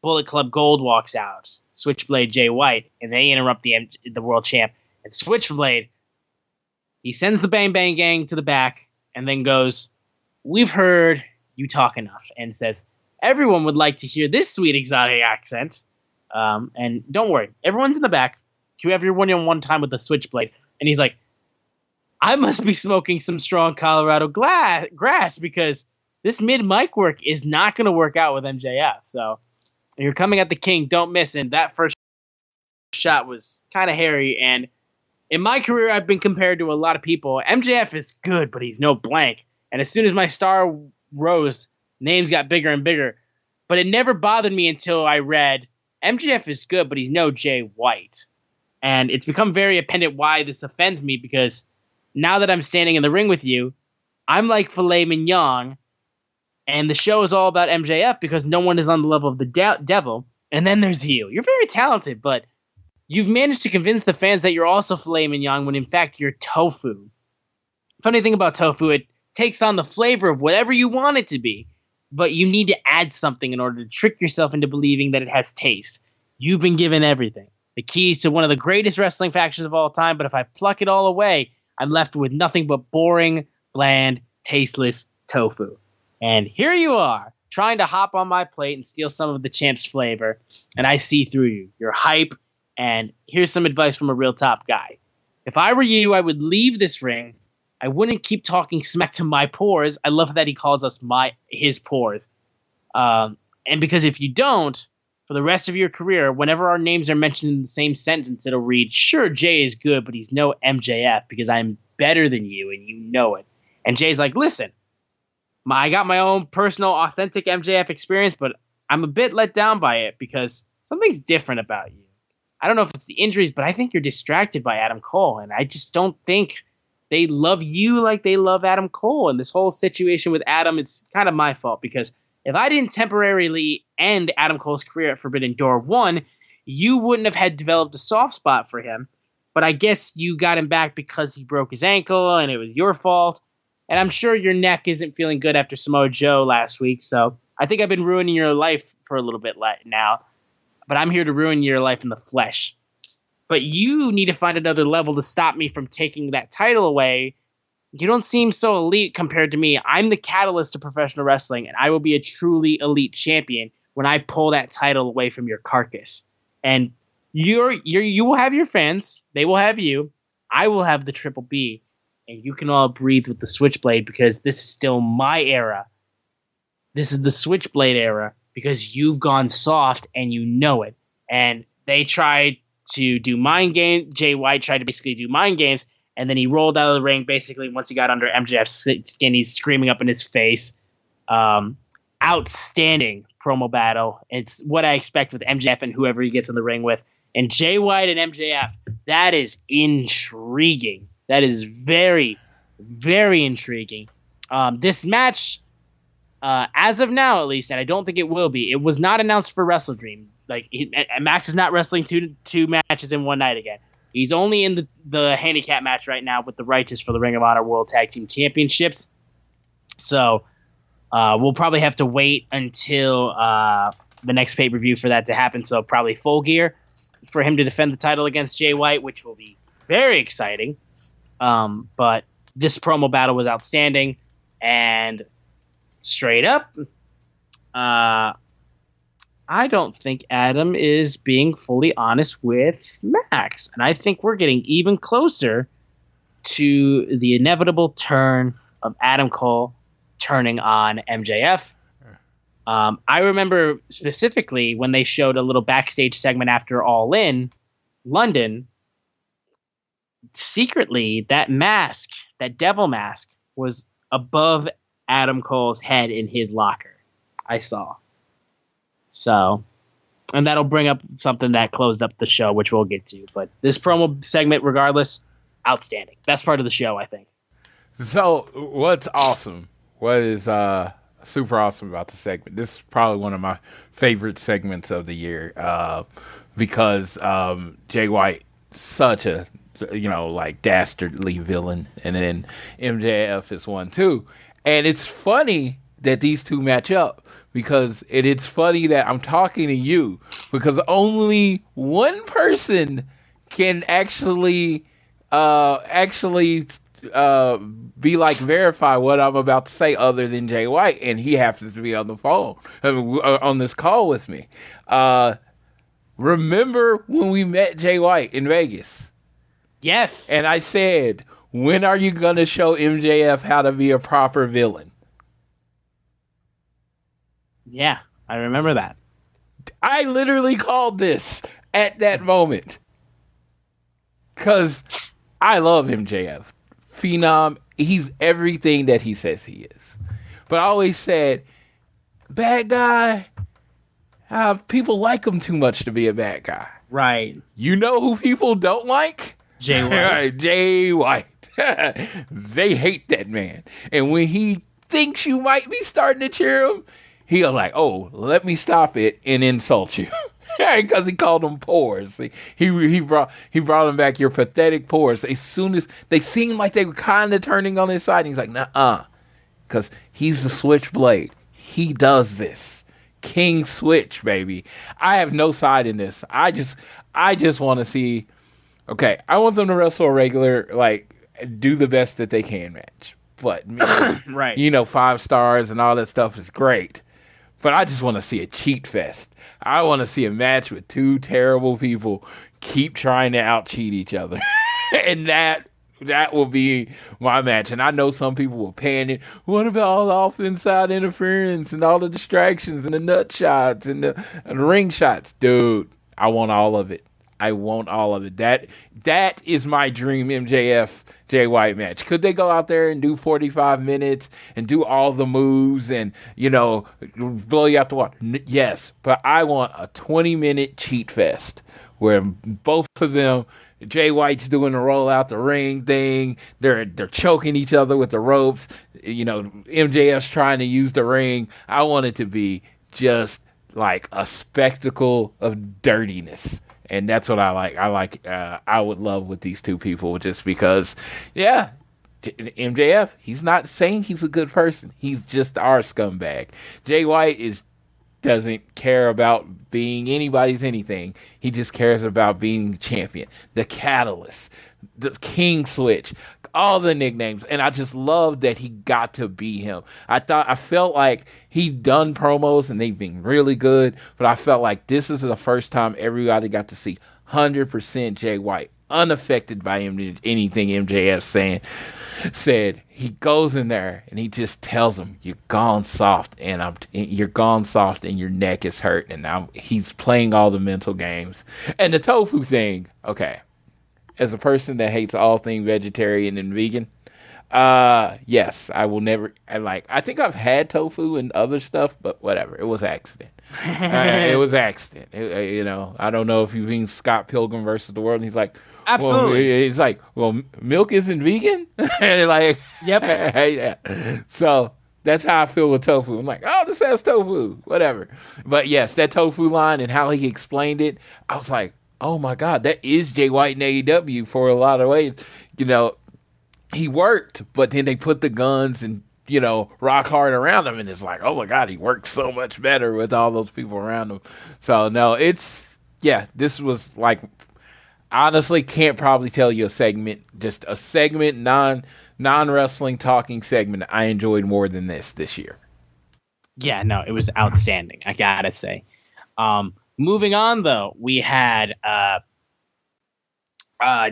Bullet Club Gold walks out. Switchblade Jay White, and they interrupt the world champ. And Switchblade, he sends the Bang Bang Gang to the back and then goes, we've heard you talk enough, and says, everyone would like to hear this sweet exotic accent. And don't worry, everyone's in the back. You have your one-on-one time with the Switchblade. And he's like, I must be smoking some strong Colorado grass because this mid-mic work is not going to work out with MJF. So you're coming at the King, don't miss. And that first shot was kind of hairy. And in my career, I've been compared to a lot of people. MJF is good, but he's no blank. And as soon as my star rose, names got bigger and bigger. But it never bothered me until I read MJF is good, but he's no Jay White. And it's become very apparent why this offends me, because now that I'm standing in the ring with you, I'm like filet mignon, and the show is all about MJF because no one is on the level of the devil. And then there's you. You're very talented, but you've managed to convince the fans that you're also filet mignon when in fact you're tofu. Funny thing about tofu, it takes on the flavor of whatever you want it to be, but you need to add something in order to trick yourself into believing that it has taste. You've been given everything. The keys to one of the greatest wrestling factions of all time, but if I pluck it all away, I'm left with nothing but boring, bland, tasteless tofu. And here you are, trying to hop on my plate and steal some of the champ's flavor, and I see through you. You're hype, and here's some advice from a real top guy. If I were you, I would leave this ring. I wouldn't keep talking smack to my pores. I love that he calls us his pores. And because if you don't, for the rest of your career, whenever our names are mentioned in the same sentence, it'll read, sure, Jay is good, but he's no MJF because I'm better than you and you know it. And Jay's like, listen, I got my own personal, authentic MJF experience, but I'm a bit let down by it because something's different about you. I don't know if it's the injuries, but I think you're distracted by Adam Cole, and I just don't think they love you like they love Adam Cole. And this whole situation with Adam, it's kind of my fault because if I didn't temporarily end Adam Cole's career at Forbidden Door 1, you wouldn't have had developed a soft spot for him. But I guess you got him back because he broke his ankle and it was your fault. And I'm sure your neck isn't feeling good after Samoa Joe last week. So I think I've been ruining your life for a little bit now. But I'm here to ruin your life in the flesh. But you need to find another level to stop me from taking that title away. You don't seem so elite compared to me. I'm the catalyst to professional wrestling, and I will be a truly elite champion when I pull that title away from your carcass. And you will have your fans. They will have you. I will have the Triple B. And you can all breathe with the Switchblade because this is still my era. This is the Switchblade era because you've gone soft and you know it. And they tried to do mind games. Jay White tried to basically do mind games. And then he rolled out of the ring basically once he got under MJF's skin. He's screaming up in his face. Outstanding promo battle. It's what I expect with MJF and whoever he gets in the ring with. And Jay White and MJF, that is intriguing. That is very, very intriguing. This match, as of now at least, and I don't think it will be, it was not announced for WrestleDream. Like Max is not wrestling two matches in one night again. He's only in the handicap match right now with the Righteous for the Ring of Honor World Tag Team Championships. So we'll probably have to wait until the next pay-per-view for that to happen. So probably Full Gear for him to defend the title against Jay White, which will be very exciting. But this promo battle was outstanding. And straight up, I don't think Adam is being fully honest with Max. And I think we're getting even closer to the inevitable turn of Adam Cole turning on MJF. I remember specifically when they showed a little backstage segment after All In London. Secretly, that mask, that devil mask, was above Adam Cole's head in his locker. I saw. So, and that'll bring up something that closed up the show, which we'll get to. But this promo segment, regardless, outstanding. Best part of the show, I think. So, what's awesome? What is super awesome about the segment? This is probably one of my favorite segments of the year because Jay White, such a dastardly villain, and then MJF is one too. And it's funny that these two match up because it's funny that I'm talking to you because only one person can actually be like verify what I'm about to say other than Jay White, and he happens to be on the phone on this call with me. Remember when we met Jay White in Vegas? Yes. And I said, when are you going to show MJF how to be a proper villain? Yeah, I remember that. I literally called this at that moment. Because I love MJF. Phenom. He's everything that he says he is. But I always said, bad guy, people like him too much to be a bad guy. Right. You know who people don't like? Jay White. Jay White. They hate that man. And when he thinks you might be starting to cheer him, he'll like, oh, let me stop it and insult you. Because he called them pores. He brought him back, your pathetic pores. As soon as they seemed like they were kind of turning on his side, he's like, nuh-uh. Because he's the switchblade. He does this. King Switch, baby. I have no side in this. I just want to see. Okay, I want them to wrestle a regular, do the best that they can match. But, right. 5 stars and all that stuff is great. But I just want to see a cheat fest. I want to see a match with two terrible people keep trying to out-cheat each other. And that will be my match. And I know some people will panic. What about all the off-inside interference and all the distractions and the nut shots and the ring shots? Dude, I want all of it. I want all of it. That is my dream MJF Jay White match. Could they go out there and do 45 minutes and do all the moves and, blow you out the water? Yes, but I want a 20-minute cheat fest where both of them, Jay White's doing the roll out the ring thing. They're choking each other with the ropes. MJF's trying to use the ring. I want it to be just like a spectacle of dirtiness. And that's what I like. I would love with these two people just because, MJF, he's not saying he's a good person. He's just our scumbag. Jay White doesn't care about being anybody's anything. He just cares about being champion, the catalyst, the King Switch, all the nicknames. And I just love that he got to be him. I felt like he'd done promos and they've been really good, but I felt like this is the first time everybody got to see 100% Jay White, unaffected by anything MJF said. He goes in there and he just tells him, "You're gone soft, and you're gone soft, and your neck is hurt." And now he's playing all the mental games. And the tofu thing, okay. As a person that hates all things vegetarian and vegan, yes, I will never. I think I've had tofu and other stuff, but whatever. It was accident. It was accident. I don't know if you've seen Scott Pilgrim versus the World. And he's like, Absolutely. Well, it's like, well, milk isn't vegan? And like, Yep. yeah. So that's how I feel with tofu. I'm like, oh, this has tofu, whatever. But yes, that tofu line and how he explained it, I was like, oh my God, that is Jay White in AEW for a lot of ways. You know, he worked, but then they put the guns and, you know, rock hard around him. And it's like, oh my God, he worked so much better with all those people around him. So no, this was like, honestly, can't probably tell you a segment, just a segment, non-wrestling talking segment I enjoyed more than this year. Yeah, no, it was outstanding, I gotta say. Moving on, though, we had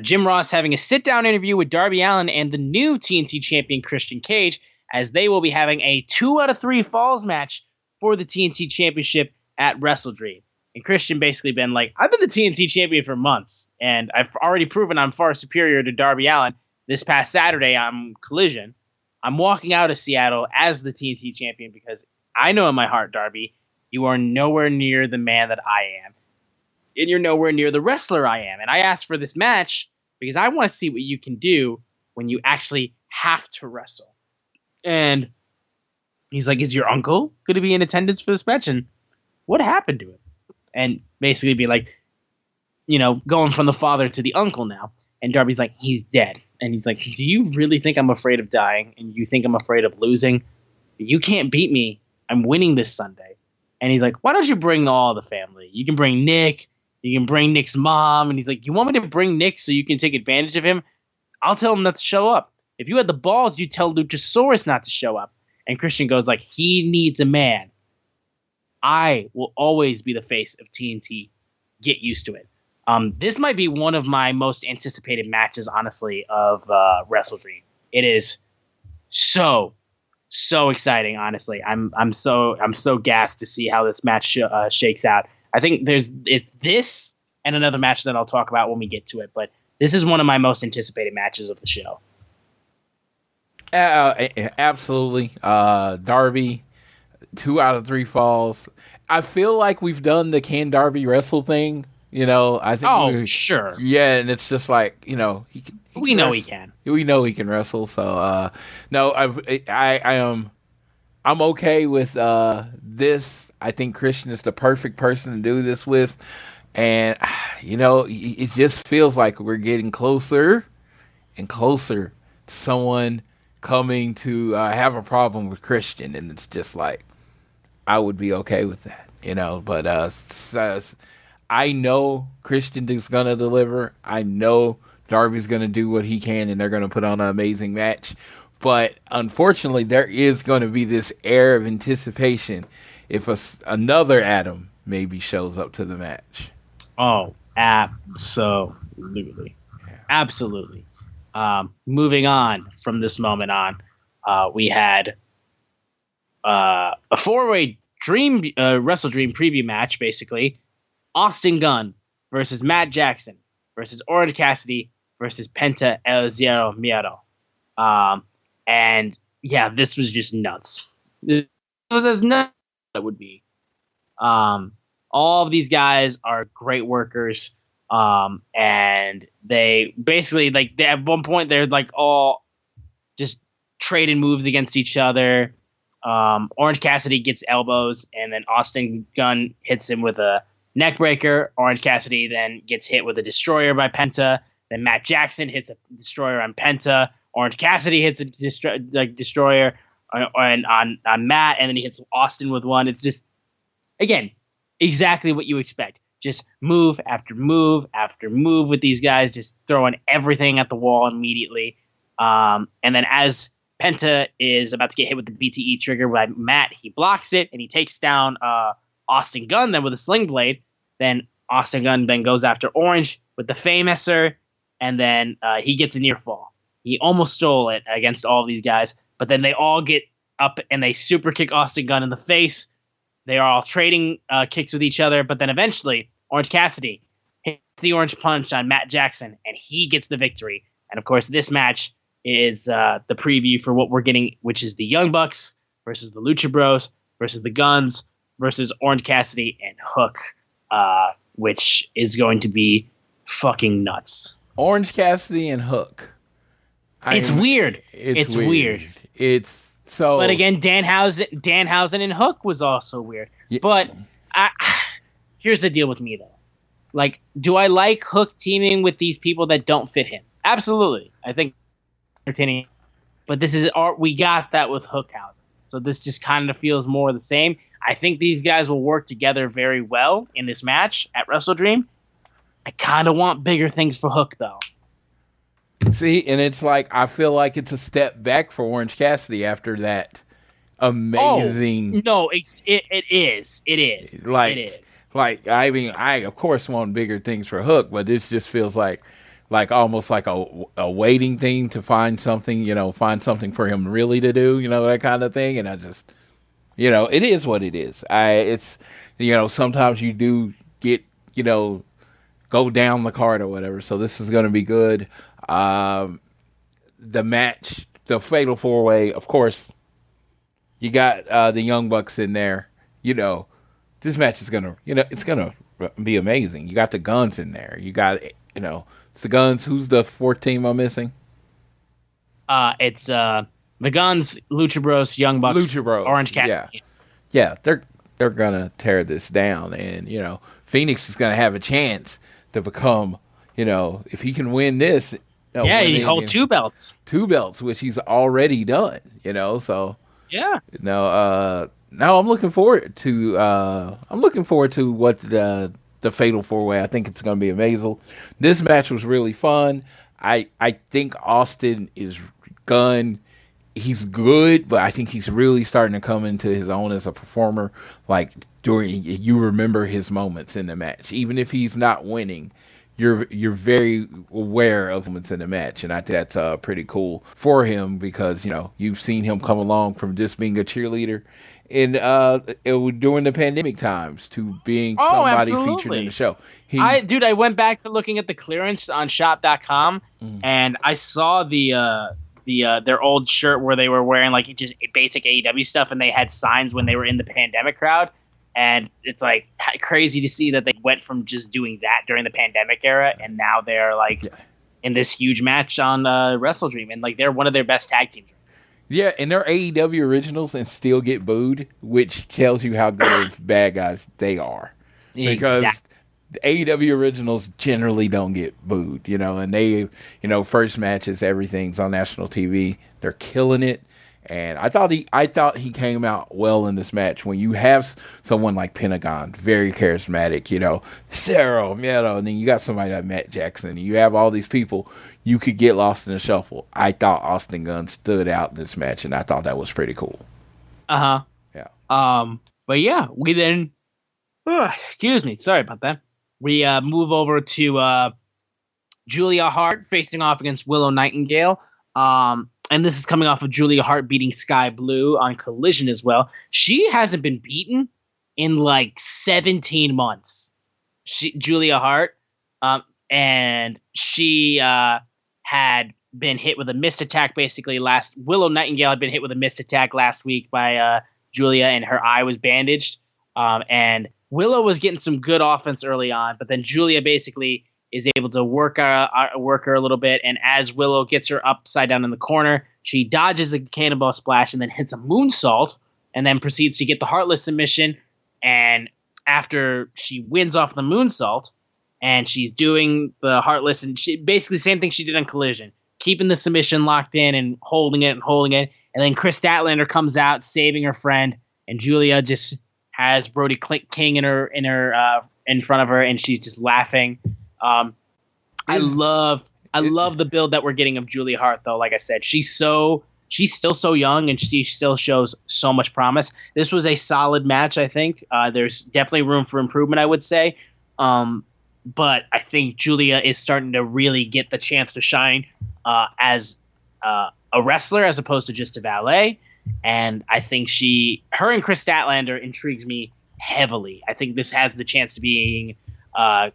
Jim Ross having a sit-down interview with Darby Allin and the new TNT champion Christian Cage, as they will be having a 2 out of 3 falls match for the TNT championship at WrestleDream. And Christian basically been like, I've been the TNT champion for months, and I've already proven I'm far superior to Darby Allin. This past Saturday, I'm Collision. I'm walking out of Seattle as the TNT champion because I know in my heart, Darby, you are nowhere near the man that I am. And you're nowhere near the wrestler I am. And I asked for this match because I want to see what you can do when you actually have to wrestle. And he's like, is your uncle going to be in attendance for this match? And what happened to him? And basically be like, you know, going from the father to the uncle now. And Darby's like, he's dead. And he's like, do you really think I'm afraid of dying? And you think I'm afraid of losing? You can't beat me. I'm winning this Sunday. And he's like, why don't you bring all the family? You can bring Nick. You can bring Nick's mom. And he's like, you want me to bring Nick so you can take advantage of him? I'll tell him not to show up. If you had the balls, you tell Luchasaurus not to show up. And Christian goes like, he needs a man. I will always be the face of TNT. Get used to it. This might be one of my most anticipated matches, honestly, of WrestleDream. It is so exciting. Honestly, I'm so gassed to see how this match shakes out. I think it's this and another match that I'll talk about when we get to it. But this is one of my most anticipated matches of the show. Absolutely, Darby. 2 out of 3 falls. I feel like we've done the can Darby wrestle thing. You know, I think. Sure. Yeah, and it's just like, you know, we know he can. We know he can wrestle. So no, I'm okay with this. I think Christian is the perfect person to do this with, and you know, it just feels like we're getting closer and closer to someone coming to have a problem with Christian, and it's just like, I would be okay with that, you know. But I know Christian is going to deliver. I know Darby's going to do what he can, and they're going to put on an amazing match. But unfortunately, there is going to be this air of anticipation if another Adam maybe shows up to the match. Oh, absolutely. Yeah. Absolutely. Moving on from this moment on, we had a 4-way WrestleDream preview match, basically. Austin Gunn versus Matt Jackson versus Orange Cassidy versus Penta El Zero Miedo. And yeah, this was just nuts. This was as nuts as it would be. All of these guys are great workers. And they basically, like, at one point they're like all just trading moves against each other. Orange Cassidy gets elbows, and then Austin Gunn hits him with a neck breaker. Orange Cassidy then gets hit with a destroyer by Penta. Then Matt Jackson hits a destroyer on Penta. Orange Cassidy hits a destroyer on Matt, and then he hits Austin with one. It's just, again, exactly what you expect. Just move after move after move with these guys, just throwing everything at the wall immediately. And then as Penta is about to get hit with the BTE trigger by Matt, he blocks it, and he takes down Austin Gunn then with a sling blade. Then Austin Gunn then goes after Orange with the Famouser, and then he gets a near fall. He almost stole it against all of these guys, but then they all get up and they super kick Austin Gunn in the face. They are all trading kicks with each other, but then eventually Orange Cassidy hits the orange punch on Matt Jackson, and he gets the victory. And of course, this match is the preview for what we're getting, which is the Young Bucks versus the Lucha Bros versus the Guns versus Orange Cassidy and Hook, which is going to be fucking nuts. Orange Cassidy and Hook. It's weird. It's weird. It's so. But again, Danhausen and Hook was also weird. Yeah. But here's the deal with me though. Like, do I like Hook teaming with these people that don't fit him? Absolutely. I think entertaining. But we got that with Hookhausen. So this just kind of feels more the same. I think these guys will work together very well in this match at WrestleDream. I kind of want bigger things for Hook, though. See, and it's like, I feel like it's a step back for Orange Cassidy after that amazing. Oh, no, it is. It is. Like, it is. Like, I mean, I of course want bigger things for Hook, but this just feels like almost like a waiting thing to find something, find something for him really to do, that kind of thing. And I just, it is what it is. It's, sometimes you do get, go down the card or whatever. So this is going to be good. The match, the Fatal 4-Way, of course, you got the Young Bucks in there. This match is going to, it's going to be amazing. You got the Guns in there. You got, it's the Guns. Who's the fourth team I'm missing? It's the Guns, Lucha Bros, Young Bucks, Orange Cassidy. Yeah, they're going to tear this down. And, Phoenix is going to have a chance to become, if he can win this. He hold 2 belts. 2 belts, which he's already done, so. Yeah. Now I'm looking forward to what the Fatal 4-Way. I think it's going to be amazing. This match was really fun. I think Austin is Gunn. He's good, but I think he's really starting to come into his own as a performer. Like, you remember his moments in the match, even if he's not winning. You're very aware of moments in the match, and I think that's pretty cool for him because you've seen him come along from just being a cheerleader in during the pandemic times to being somebody featured in the show. I went back to looking at the clearance on shop.com and I saw their old shirt where they were wearing like just basic AEW stuff and they had signs when they were in the pandemic crowd. And it's like crazy to see that they went from just doing that during the pandemic era and now they're like in this huge match on WrestleDream and like they're one of their best tag teams. Yeah, and they're AEW originals and still get booed, which tells you how good of bad guys they are. Because the AEW originals generally don't get booed, and they, first matches, everything's on national TV. They're killing it. And I thought he came out well in this match. When you have someone like Pentagon, very charismatic, Cero, and then you got somebody like Matt Jackson. You have all these people. You could get lost in the shuffle. I thought Austin Gunn stood out in this match, and I thought that was pretty cool. Yeah. But yeah, we then. Excuse me. Sorry about that. We move over to Julia Hart facing off against Willow Nightingale. And this is coming off of Julia Hart beating Sky Blue on Collision as well. She hasn't been beaten in like 17 months. Julia Hart. And she had been hit with a missed attack basically Willow Nightingale had been hit with a missed attack last week by Julia and her eye was bandaged. And Willow was getting some good offense early on, but then Julia basically is able to work her a little bit, and as Willow gets her upside down in the corner, she dodges a cannonball splash and then hits a moonsault, and then proceeds to get the Heartless submission. And after she wins off the moonsault, and she's doing the Heartless, and she basically the same thing she did on Collision, keeping the submission locked in and holding it, and then Chris Statlander comes out saving her friend, and Julia just has Brody King in front of her, and she's just laughing. I love the build that we're getting of Julia Hart, though. Like I said, she's still so young and she still shows so much promise. This was a solid match. I think there's definitely room for improvement, I would say. But I think Julia is starting to really get the chance to shine as a wrestler as opposed to just a valet. And I think her and Chris Statlander intrigues me heavily. I think this has the chance to being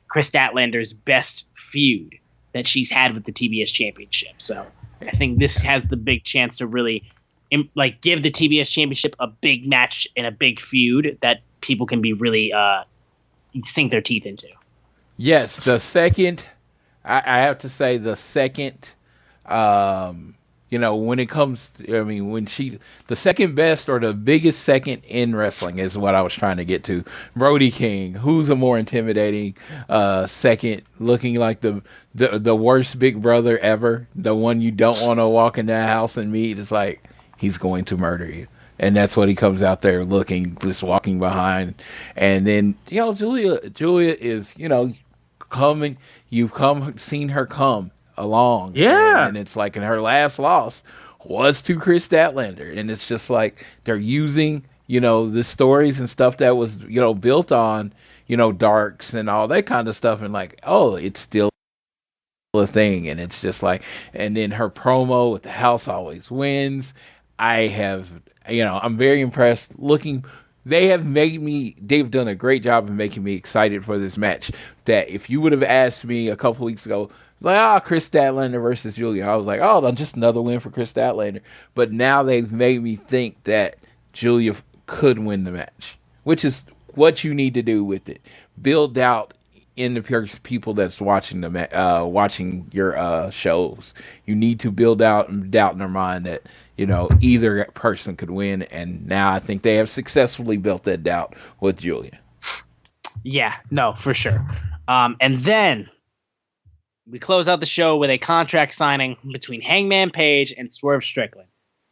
Chris Statlander's best feud that she's had with the TBS Championship. So I think this has the big chance to really give the TBS Championship a big match and a big feud that people can be really sink their teeth into. Yes, the second I have to say the second, when it comes, the second best or the biggest second in wrestling is what I was trying to get to. Brody King, who's a more intimidating second, looking like the worst big brother ever, the one you don't want to walk in that house and meet. It's like, he's going to murder you. And that's what he comes out there looking, just walking behind. And then, Julia is, coming, seen her come along. Yeah. And it's like, in her last loss was to Chris Statlander. And it's just like, they're using, the stories and stuff that was, built on, darks and all that kind of stuff. And like, oh, it's still a thing. And it's just like, and then her promo with the house always wins. I'm very impressed they've done a great job of making me excited for this match. That if you would have asked me a couple weeks ago, like, Chris Statlander versus Julia, I was like, just another win for Chris Statlander. But now they've made me think that Julia could win the match, which is what you need to do with it. Build out in the people that's watching watching your shows. You need to build out doubt in their mind that either person could win, and now I think they have successfully built that doubt with Julia. Yeah, no, for sure. And then we close out the show with a contract signing between Hangman Page and Swerve Strickland.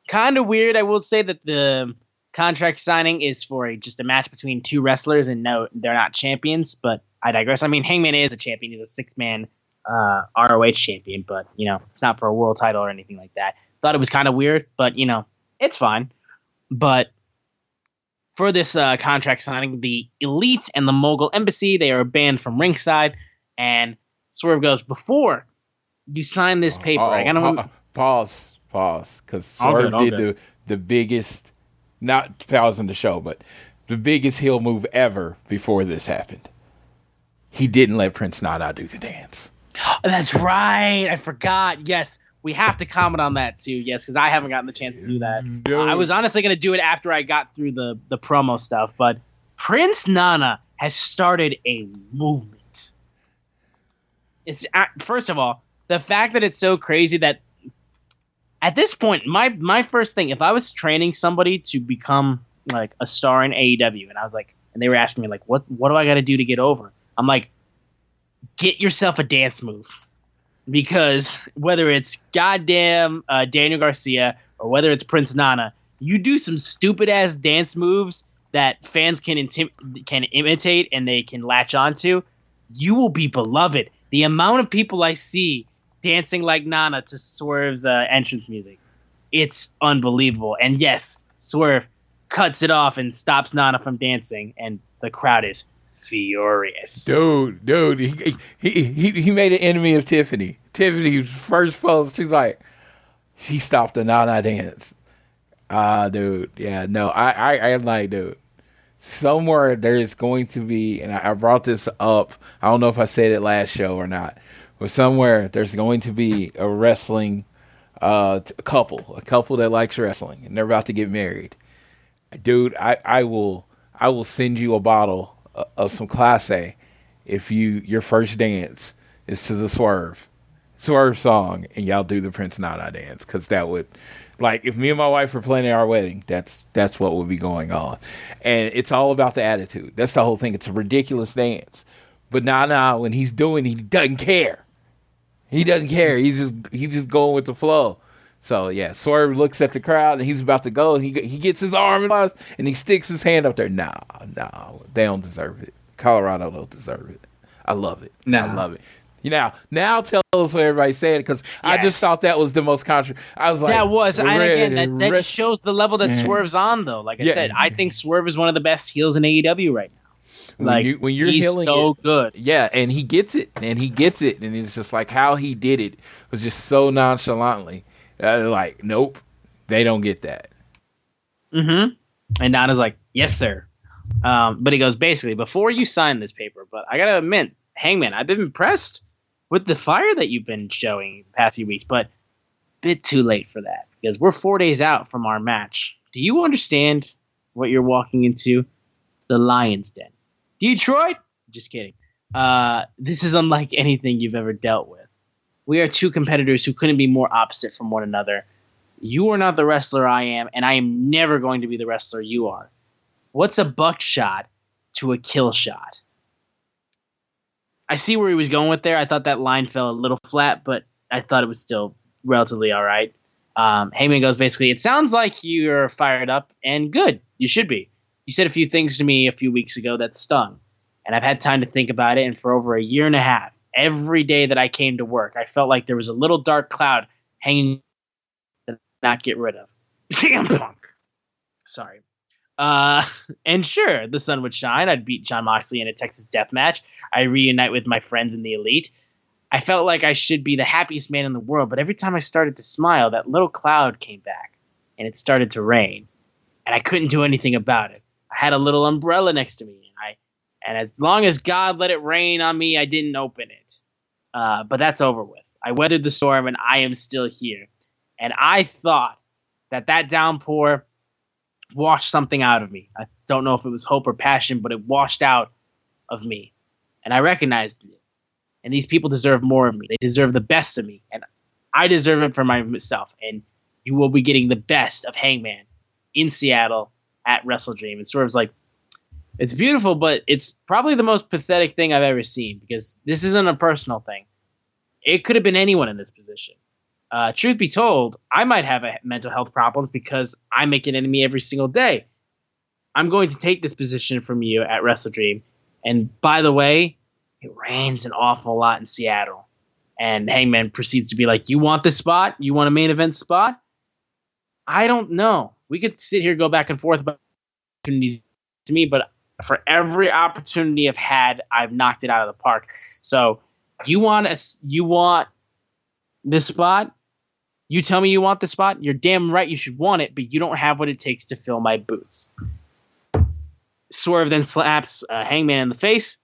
Kind of weird, I will say, that the contract signing is for just a match between two wrestlers, and no, they're not champions, but I digress. I mean, Hangman is a champion. He's a six-man ROH champion, but, it's not for a world title or anything like that. Thought it was kind of weird, but, it's fine. But for this contract signing, the Elites and the Mogul Embassy, they are banned from ringside, and Swerve goes, before you sign this paper, I gotta pause, because Swerve did the biggest, not pausing the show, but the biggest heel move ever before this happened. He didn't let Prince Nana do the dance. That's right. I forgot. Yes, we have to comment on that too. Yes, because I haven't gotten the chance to do that. I was honestly going to do it after I got through the promo stuff, but Prince Nana has started a movement. It's first of all, the fact that it's so crazy that at this point, my first thing, if I was training somebody to become like a star in AEW, and they were asking me like, what do I got to do to get over? I'm like, get yourself a dance move, because whether it's goddamn Daniel Garcia or whether it's Prince Nana, you do some stupid ass dance moves that fans can imitate and they can latch onto. You will be beloved. The amount of people I see dancing like Nana to Swerve's entrance music, it's unbelievable. And yes, Swerve cuts it off and stops Nana from dancing, and the crowd is furious. Dude, he made an enemy of Tiffany. Tiffany's first post, she's like, he stopped the Nana dance. Dude, yeah, no, I'm like, dude, somewhere there's going to be, and I brought this up, I don't know if I said it last show or not, but somewhere there's going to be a wrestling a couple that likes wrestling, and they're about to get married. Dude, I will send you a bottle of some Class A if your first dance is to the Swerve song, and y'all do the Prince Nana dance, because that would, like, if me and my wife were planning our wedding, that's what would be going on. And it's all about the attitude. That's the whole thing. It's a ridiculous dance, but Nana, when he doesn't care. He doesn't care. He's just going with the flow. So yeah, Swerve looks at the crowd and he's about to go. And he gets his arm and he sticks his hand up there. No, they don't deserve it. Colorado don't deserve it. I love it. No. I love it. Now tell us what everybody's saying, because yes. I just thought that was the most controversial. I was like, that was, and again, that just shows the level that Swerve's on, though. Like I said, I think Swerve is one of the best heels in AEW right now. Like, when you're he's so good. Yeah, and he gets it, and it's just like how he did it was just so nonchalantly. Like, nope, they don't get that. Mm-hmm. And Nana's like, yes, sir. But he goes, basically, before you sign this paper, but I gotta admit, Hangman, I've been impressed with the fire that you've been showing the past few weeks, but a bit too late for that, because we're 4 days out from our match. Do you understand what you're walking into? The Lion's Den. Detroit? Just kidding. This is unlike anything you've ever dealt with. We are two competitors who couldn't be more opposite from one another. You are not the wrestler I am, and I am never going to be the wrestler you are. What's a buckshot to a kill shot? I see where he was going with there. I thought that line fell a little flat, but I thought it was still relatively all right. Heyman goes basically, it sounds like you're fired up and good. You should be. You said a few things to me a few weeks ago that stung, and I've had time to think about it, and for over a year and a half, every day that I came to work, I felt like there was a little dark cloud hanging that I not get rid of. CM Punk. Sorry. And sure, the sun would shine. I'd beat Jon Moxley in a Texas death match. I reunite with my friends in the Elite. I felt like I should be the happiest man in the world, but every time I started to smile, that little cloud came back, and it started to rain, and I couldn't do anything about it. I had a little umbrella next to me, and as long as God let it rain on me, I didn't open it. But that's over with. I weathered the storm, and I am still here. And I thought that downpour washed something out of me. I don't know if it was hope or passion, but it washed out of me. And I recognized it. And these people deserve more of me. They deserve the best of me. And I deserve it for myself. And you will be getting the best of Hangman in Seattle at WrestleDream. And Swerve's like, it's beautiful, but it's probably the most pathetic thing I've ever seen, because this isn't a personal thing. It could have been anyone in this position. Truth be told, I might have mental health problems because I make an enemy every single day. I'm going to take this position from you at WrestleDream. And by the way, it rains an awful lot in Seattle. And Hangman proceeds to be like, you want this spot? You want a main event spot? I don't know. We could sit here, go back and forth about opportunities to me, but for every opportunity I've had, I've knocked it out of the park. So you want this spot? You tell me you want the spot? You're damn right you should want it, but you don't have what it takes to fill my boots. Swerve then slaps Hangman in the face,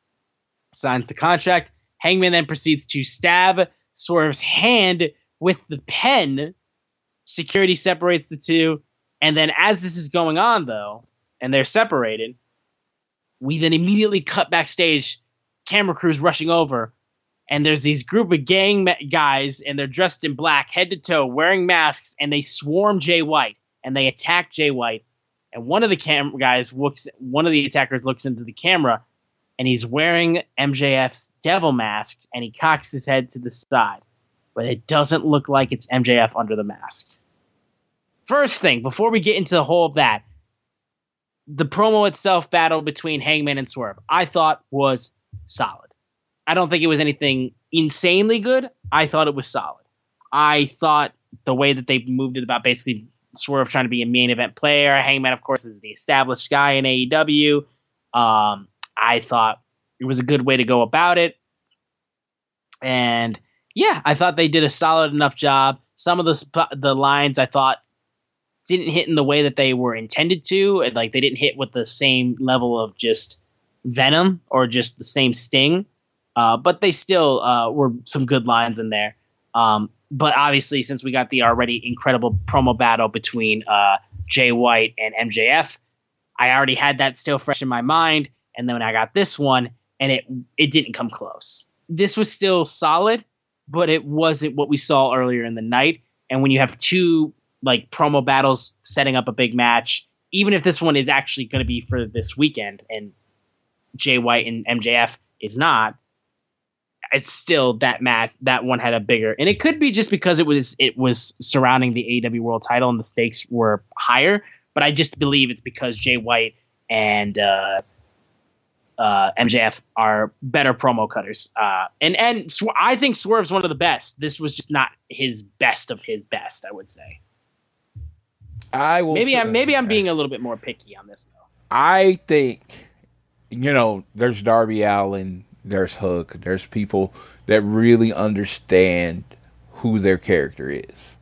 signs the contract. Hangman then proceeds to stab Swerve's hand with the pen. Security separates the two. And then as this is going on, though, and they're separated, we then immediately cut backstage, camera crews rushing over, and there's these group of gang guys, and they're dressed in black, head to toe, wearing masks, and they swarm Jay White, and they attack Jay White. And one of the attackers looks into the camera, and he's wearing MJF's devil mask, and he cocks his head to the side, but it doesn't look like it's MJF under the mask. First thing, before we get into the whole of that, the promo itself battle between Hangman and Swerve, I thought was solid. I don't think it was anything insanely good. I thought it was solid. I thought the way that they moved it about basically Swerve trying to be a main event player. Hangman, of course, is the established guy in AEW. I thought it was a good way to go about it. And yeah, I thought they did a solid enough job. Some of the lines I thought didn't hit in the way that they were intended to. And like they didn't hit with the same level of just venom or just the same sting. But they still were some good lines in there. But obviously, since we got the already incredible promo battle between Jay White and MJF, I already had that still fresh in my mind. And then when I got this one, and it didn't come close. This was still solid, but it wasn't what we saw earlier in the night. And when you have two like promo battles setting up a big match, even if this one is actually going to be for this weekend and Jay White and MJF is not, it's still that match. That one had a bigger, and it could be just because it was surrounding the AEW World Title and the stakes were higher. But I just believe it's because Jay White and MJF are better promo cutters. And I think Swerve's one of the best. This was just not his best of his best, I would say. I will. Maybe I'm being a little bit more picky on this though. I think, there's Darby Allin, there's Hook, there's people that really understand who their character is.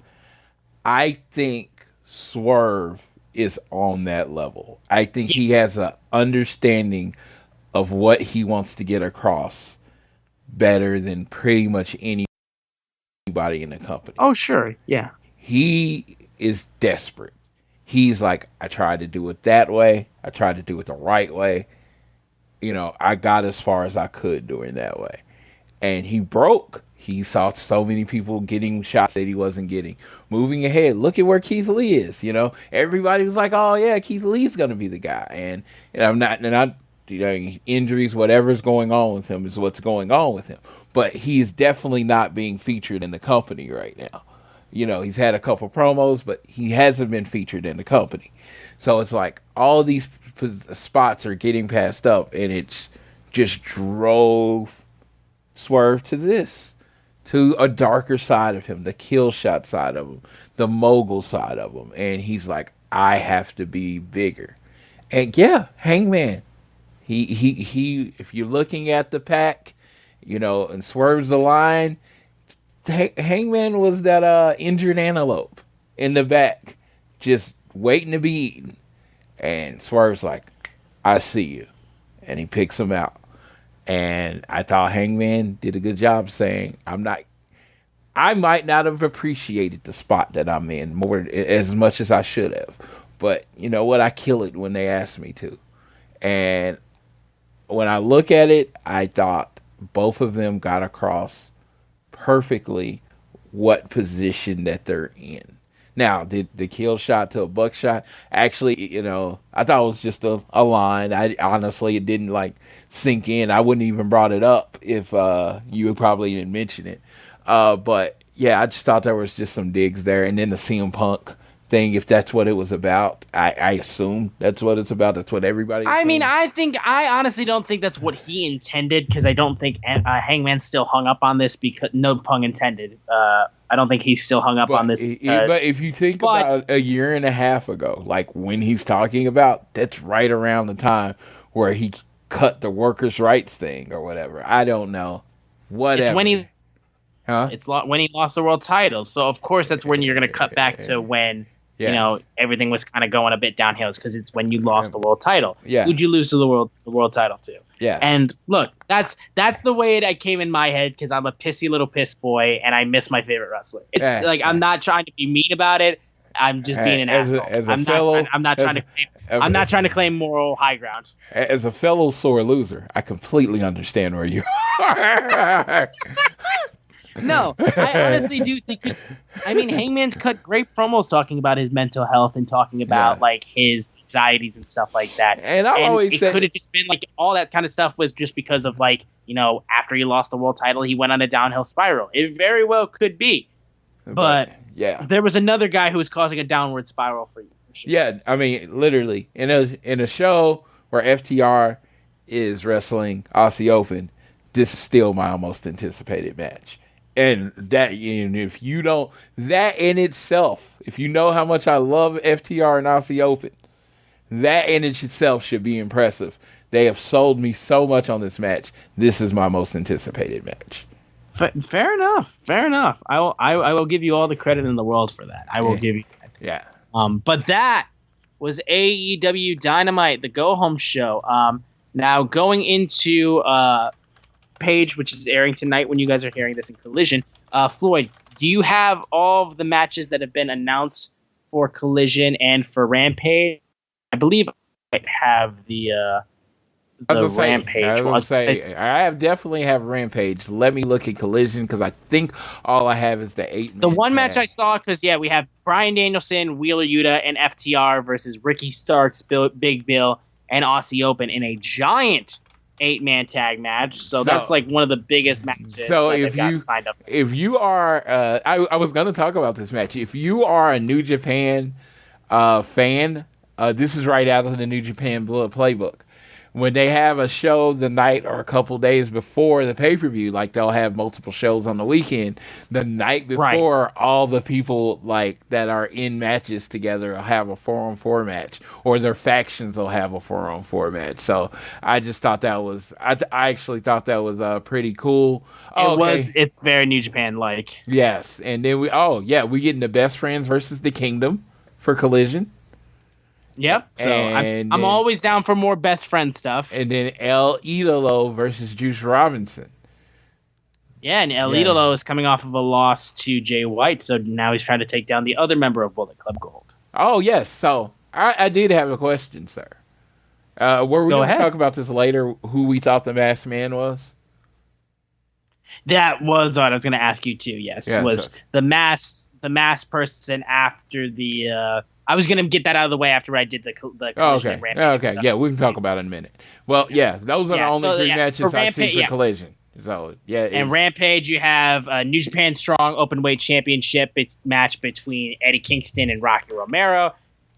I think Swerve is on that level. I think he has an understanding of what he wants to get across better than pretty much anybody in the company. Oh, sure. Yeah. He is desperate. He's like, I tried to do it that way. I tried to do it the right way. I got as far as I could doing that way. And he broke. He saw so many people getting shots that he wasn't getting. Moving ahead, look at where Keith Lee is. You know, everybody was like, "Oh yeah, Keith Lee's going to be the guy." And I'm not, you know, injuries, whatever's going on with him is what's going on with him. But he's definitely not being featured in the company right now. You know, he's had a couple promos, but he hasn't been featured in the company. So it's like all these spots are getting passed up, and it's just drove Swerve to a darker side of him, the kill shot side of him, the mogul side of him. And he's like, I have to be bigger. And yeah, Hangman, he if you're looking at the pack, you know, and Swerve's the line, Hangman was that injured antelope in the back, just waiting to be eaten. And Swerve's like, I see you. And he picks him out. And I thought Hangman did a good job saying, I might not have appreciated the spot that I'm in more as much as I should have. But you know what? I kill it when they ask me to. And when I look at it, I thought both of them got across perfectly what position that they're in. Now, did the kill shot to a buckshot? Actually, you know, I thought it was just a line. It didn't like sink in. I wouldn't even brought it up if you probably didn't mention it. But yeah, I just thought there was just some digs there. And then the CM Punk thing, if that's what it was about, I assume that's what it's about. That's what everybody assumed. I mean, I honestly don't think that's what he intended, because I don't think Hangman's still hung up on this, because no pun intended. I don't think he's still hung up on this. But if you think about a year and a half ago, like when he's talking about, that's right around the time where he cut the workers' rights thing or whatever. I don't know. Whatever. It's when he lost the world title. So of course that's when you're going to cut back to when you know everything was kind of going a bit downhill, because it's when you lost the world title. Yeah. Who'd you lose to the world title to? Yeah. And look, that's the way it came in my head, because I'm a pissy little piss boy and I miss my favorite wrestler. It's I'm not trying to be mean about it. I'm just being an asshole. I'm not trying to claim moral high ground. As a fellow sore loser, I completely understand where you are. No, I honestly do think, because I mean, Hangman's cut great promos talking about his mental health and talking about like his anxieties and stuff like that. And it could have just been like all that kind of stuff was just because of like, you know, after he lost the world title, he went on a downhill spiral. It very well could be, but there was another guy who was causing a downward spiral for you. For sure. Yeah, I mean, literally in a show where FTR is wrestling Aussie Open, this is still my most anticipated match. And that, if you don't, that in itself, if you know how much I love FTR and Aussie Open, that in itself should be impressive. They have sold me so much on this match. This is my most anticipated match. Fair enough. I will give you all the credit in the world for that. I will give you that. Yeah. But that was AEW Dynamite, the go home show. Now going into Page, which is airing tonight when you guys are hearing this in Collision. Floyd, do you have all of the matches that have been announced for Collision and for Rampage? I believe I have the Rampage. I definitely have Rampage. Let me look at Collision, because I think all I have is the 8-man. The one match I saw, because we have Bryan Danielson, Wheeler Yuta, and FTR versus Ricky Starks, Big Bill, and Aussie Open in a giant 8-man tag match. So that's like one of the biggest matches. So if you signed up, if you are, I was going to talk about this match. If you are a New Japan fan, this is right out of the New Japan playbook. When they have a show the night or a couple days before the pay-per-view, like they'll have multiple shows on the weekend, the night before, all the people like that are in matches together will have a 4-on-4 match, or their factions will have a 4-on-4 match. So I just thought that was, I actually thought that was pretty cool. It's very New Japan like. Yes. And then we getting the Best Friends versus the Kingdom for Collision. Yep. So I'm always down for more best friend stuff. And then El Idolo versus Juice Robinson. Yeah, and El Idolo is coming off of a loss to Jay White, so now he's trying to take down the other member of Bullet Club Gold. Oh, yes. So I did have a question, sir. Were we going to talk about this later, who we thought the Masked Man was? That was what I was going to ask you too. Yes, Yeah, was so- the mass person after the. I was going to get that out of the way after I did the collision okay. and Rampage. Okay. Yeah, we can talk about it in a minute. Well, yeah, those are the only three matches I see for Collision. So, yeah. And Rampage, you have a New Japan Strong Openweight Championship match between Eddie Kingston and Rocky Romero.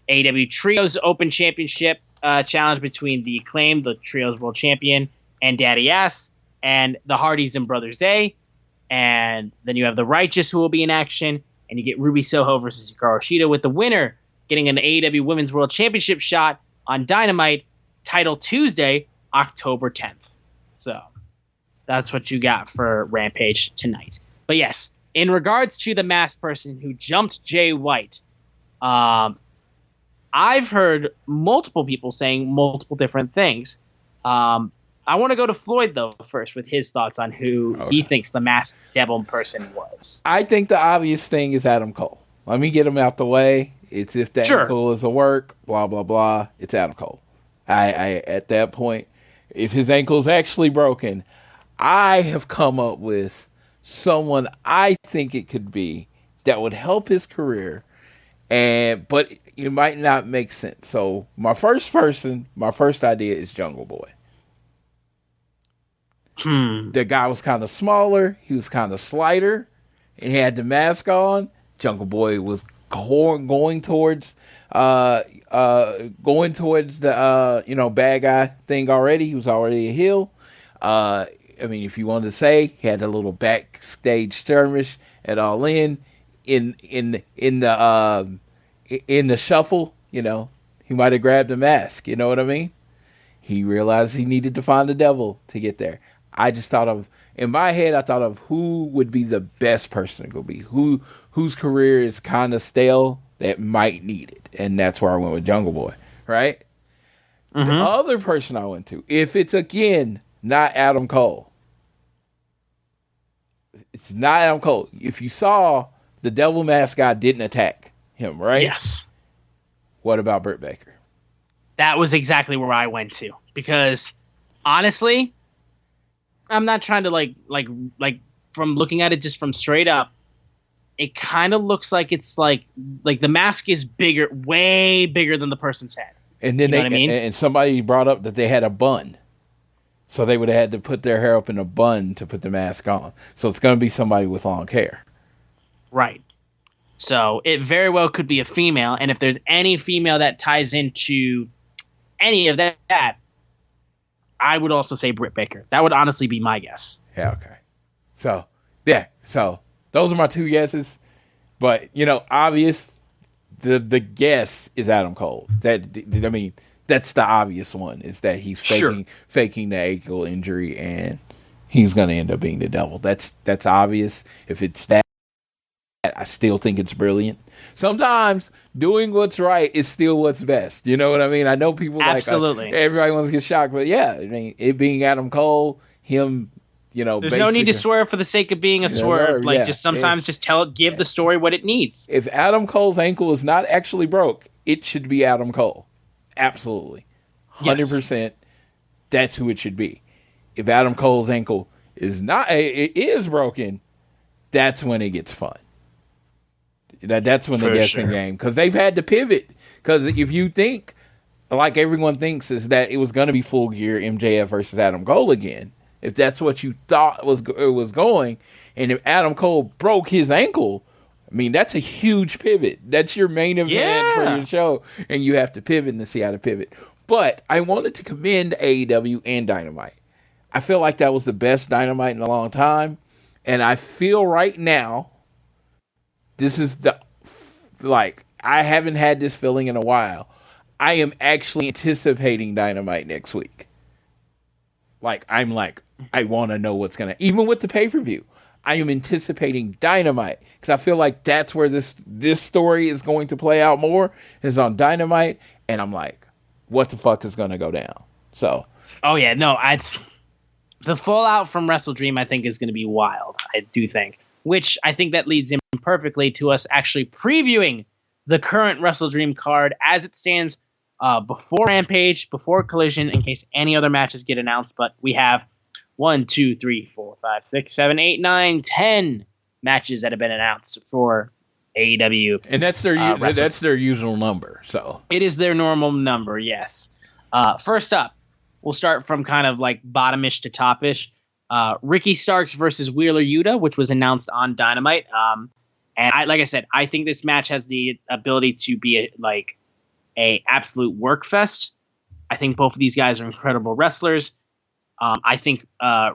AEW Trios Open Championship challenge between the Acclaim, the Trios World Champion, and Daddy Ass, and the Hardys and Brothers A. And then you have the Righteous, who will be in action, and you get Ruby Soho versus Hikaru Shida, with the winner getting an AEW Women's World Championship shot on Dynamite, Title Tuesday, October 10th. So that's what you got for Rampage tonight. But yes, in regards to the masked person who jumped Jay White, I've heard multiple people saying multiple different things. I want to go to Floyd, though, first with his thoughts on who he thinks the masked devil person was. I think the obvious thing is Adam Cole. Let me get him out the way. It's if the ankle is a work, blah, blah, blah. It's Adam Cole. I at that point, if his ankle is actually broken, I have come up with someone I think it could be that would help his career, but it might not make sense. So my first idea is Jungle Boy. The guy was kind of smaller. He was kind of slighter, and he had the mask on. Jungle Boy was going towards the bad guy thing already. He was already a heel. I mean, if you wanted to say, he had a little backstage skirmish at All In the shuffle. You know, he might have grabbed a mask. You know what I mean? He realized he needed to find the devil to get there. I just in my head, I thought of who would be the best person to go be, whose career is kind of stale that might need it. And that's where I went with Jungle Boy, right? Mm-hmm. The other person I went to, if it's again, not Adam Cole. It's not Adam Cole. If you saw the devil mask guy didn't attack him, right? Yes. What about Britt Baker? That was exactly where I went to, because honestly, I'm not trying to like from looking at it just from straight up, it kind of looks like it's like the mask is bigger, way bigger than the person's head. And then and somebody brought up that they had a bun. So they would have had to put their hair up in a bun to put the mask on. So it's going to be somebody with long hair. Right. So it very well could be a female. And if there's any female that ties into any of that, I would also say Britt Baker. That would honestly be my guess. Yeah, okay. So, yeah. So those are my two guesses. But, obvious, the guess is Adam Cole. That's the obvious one, is that he's faking the ankle injury, and he's going to end up being the devil. That's obvious. If it's that, I still think it's brilliant. Sometimes doing what's right is still what's best. You know what I mean? I know people absolutely. Everybody wants to get shocked, but yeah, I mean, it being Adam Cole, him, there's no need to swerve for the sake of being a swerve. Just sometimes just give the story what it needs. If Adam Cole's ankle is not actually broke, it should be Adam Cole. Absolutely. 100%. Yes. That's who it should be. If Adam Cole's ankle is broken, that's when it gets fun. That's when the guessing game, because they've had to pivot. Because if you think, like everyone thinks, is that it was going to be Full Gear MJF versus Adam Cole again, if that's what you thought was going, and if Adam Cole broke his ankle, I mean, that's a huge pivot. That's your main event for your show, and you have to pivot and see how to pivot. But I wanted to commend AEW and Dynamite. I feel like that was the best Dynamite in a long time, and I feel right now, this is I haven't had this feeling in a while. I am actually anticipating Dynamite next week. I want to know what's going to, even with the pay-per-view, I am anticipating Dynamite, because I feel like that's where this story is going to play out more, is on Dynamite, and I'm like, what the fuck is going to go down? So. Oh, yeah, no, the fallout from WrestleDream, I think, is going to be wild, I do think. Which I think that leads in perfectly to us actually previewing the current WrestleDream card as it stands before Rampage, before Collision, in case any other matches get announced. But we have 1, 2, 3, 4, 5, 6, 7, 8, 9, 10 matches that have been announced for AEW. And that's their usual number. So it is their normal number, yes. First up, we'll start from kind of like bottomish to topish. Ricky Starks versus Wheeler Yuta, which was announced on Dynamite. And like I said, I think this match has the ability to be a absolute work fest. I think both of these guys are incredible wrestlers. I think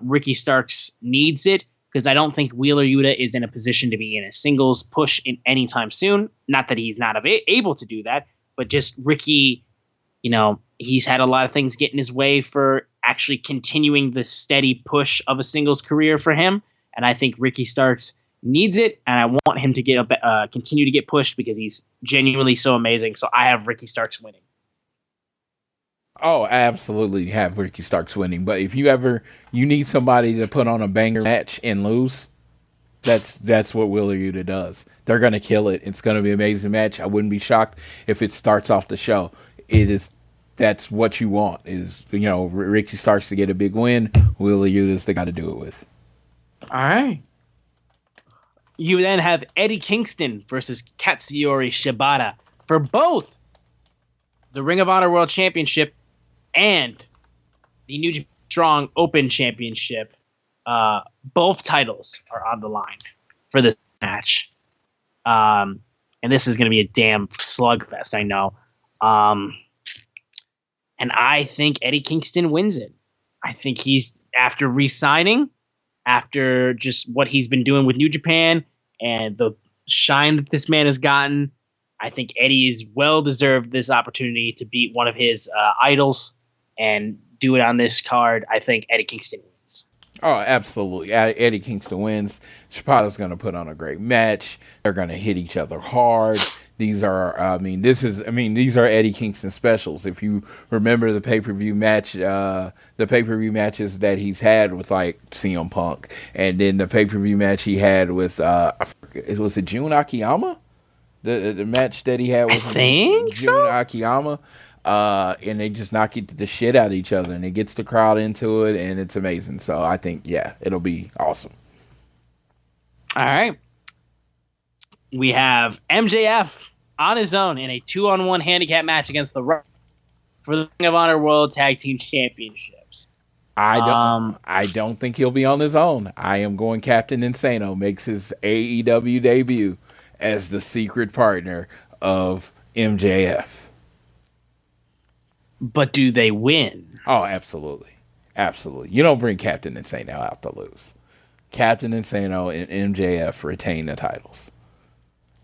Ricky Starks needs it because I don't think Wheeler Yuta is in a position to be in a singles push in anytime soon. Not that he's not able to do that, but just Ricky, he's had a lot of things get in his way for actually continuing the steady push of a singles career for him. And I think Ricky Starks needs it, and I want him to continue to get pushed because he's genuinely so amazing. So I have Ricky Starks winning. Oh, I absolutely have Ricky Starks winning. But if you need somebody to put on a banger match and lose, that's what Wheeler Yuta does. They're going to kill it. It's going to be an amazing match. I wouldn't be shocked if it starts off the show. That's what you want is, Ricky Starks to get a big win. Wheeler Yuta's the guy to do it with. All right. You then have Eddie Kingston versus Katsuyori Shibata for both the Ring of Honor World Championship and the New Japan Strong Open Championship. Both titles are on the line for this match. And this is going to be a damn slugfest, I know. And I think Eddie Kingston wins it. I think he's, after re-signing, after just what he's been doing with New Japan and the shine that this man has gotten, I think Eddie's well-deserved this opportunity to beat one of his idols and do it on this card. I think Eddie Kingston wins. Oh, absolutely. Eddie Kingston wins. Shibata's going to put on a great match. They're going to hit each other hard. These are, these are Eddie Kingston specials. If you remember the pay-per-view match, the pay-per-view matches that he's had with like CM Punk, and then the pay-per-view match he had with, was it Jun Akiyama? The match that he had with Jun Akiyama. And they just knock the shit out of each other, and it gets the crowd into it, and it's amazing. So I think, it'll be awesome. All right. We have MJF on his own in a 2-on-1 handicap match against the Rock for the Ring of Honor World Tag Team Championships. I don't think he'll be on his own. I am going Captain Insano makes his AEW debut as the secret partner of MJF. But do they win? Oh, absolutely. Absolutely. You don't bring Captain Insano out to lose. Captain Insano and MJF retain the titles.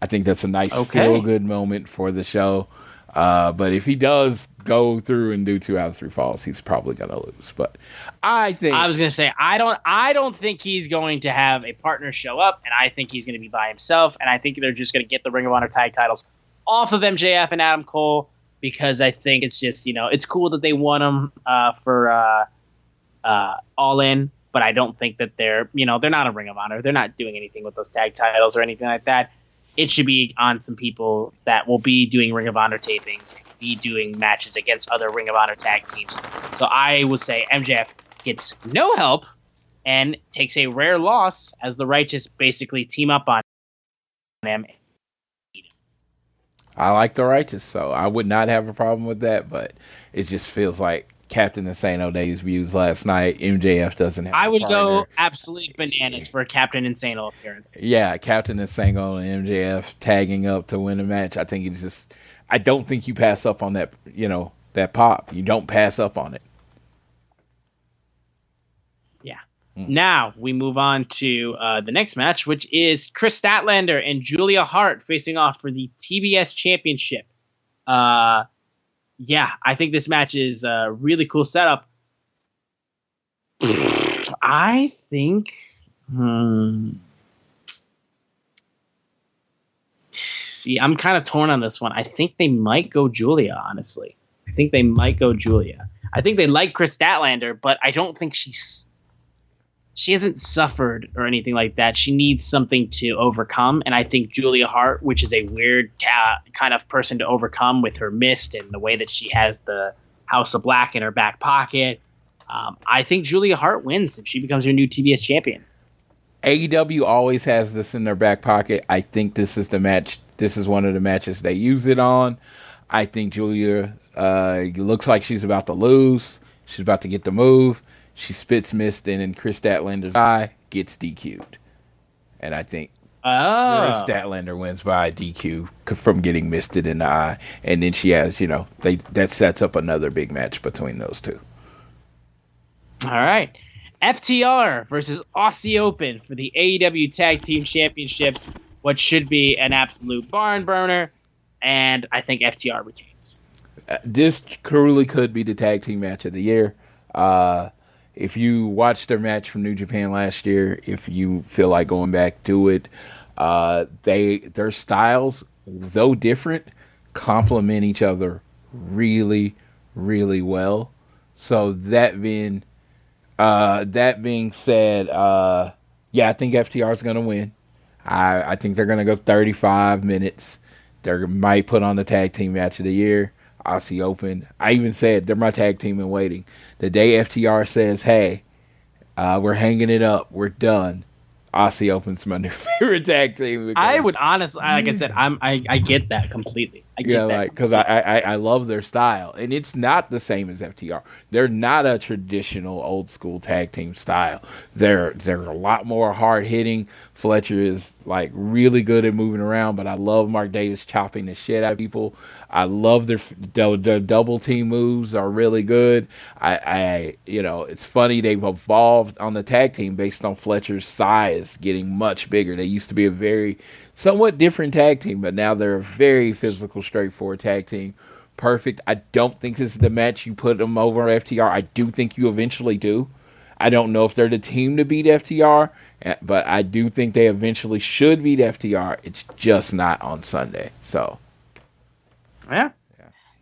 I think that's a nice feel-good moment for the show. But if he does go through and do 2 out of 3 falls, he's probably going to lose. But I was going to say, I don't think he's going to have a partner show up, and I think he's going to be by himself, and I think they're just going to get the Ring of Honor tag titles off of MJF and Adam Cole, because I think it's just, it's cool that they won them for All In, but I don't think that they're not a Ring of Honor. They're not doing anything with those tag titles or anything like that. It should be on some people that will be doing Ring of Honor tapings, be doing matches against other Ring of Honor tag teams. So I would say MJF gets no help and takes a rare loss as the Righteous basically team up on him. I like the Righteous, so I would not have a problem with that, but it just feels like Captain Insano debuts last night. MJF doesn't have I would go absolutely bananas for a Captain Insano appearance. Yeah, Captain Insano and MJF tagging up to win a match. I think I don't think you pass up on that, that pop. You don't pass up on it. Yeah. Now we move on to the next match, which is Chris Statlander and Julia Hart facing off for the TBS Championship. Yeah, I think this match is a really cool setup. I think... See, I'm kind of torn on this one. I think they might go Julia, honestly. I think they might go Julia. I think they like Chris Statlander, but I don't think she hasn't suffered or anything like that. She needs something to overcome, and I think Julia Hart, which is a weird kind of person to overcome with her mist and the way that she has the House of Black in her back pocket, I think Julia Hart wins if she becomes your new TBS champion. AEW always has this in their back pocket. I think this is the match. This is one of the matches they use it on. I think Julia looks like she's about to lose. She's about to get the move. She spits mist in Chris Statlander's eye, gets DQ'd. And I think Chris Statlander wins by DQ from getting misted in the eye. And then she has, that sets up another big match between those two. All right. FTR versus Aussie Open for the AEW Tag Team Championships. What should be an absolute barn burner. And I think FTR retains. This truly could be the tag team match of the year. If you watched their match from New Japan last year, if you feel like going back to it, their styles, though different, complement each other really, really well. So that being said, I think FTR is going to win. I think they're going to go 35 minutes. They might put on the tag team match of the year. Aussie Open. I even said they're my tag team in waiting. The day FTR says, hey, we're hanging it up, we're done, Aussie Open's my new favorite tag team. I would honestly, like I said, I get that completely. I get that because I love their style, and it's not the same as FTR. They're not a traditional old school tag team style. They're a lot more hard hitting. Fletcher is like really good at moving around, but I love Mark Davis chopping the shit out of people. I love their double team moves are really good. It's funny they've evolved on the tag team based on Fletcher's size getting much bigger. They used to be a very somewhat different tag team, but now they're a very physical, straightforward tag team. Perfect. I don't think this is the match you put them over FTR. I do think you eventually do. I don't know if they're the team to beat FTR, but I do think they eventually should beat FTR. It's just not on Sunday. So, yeah.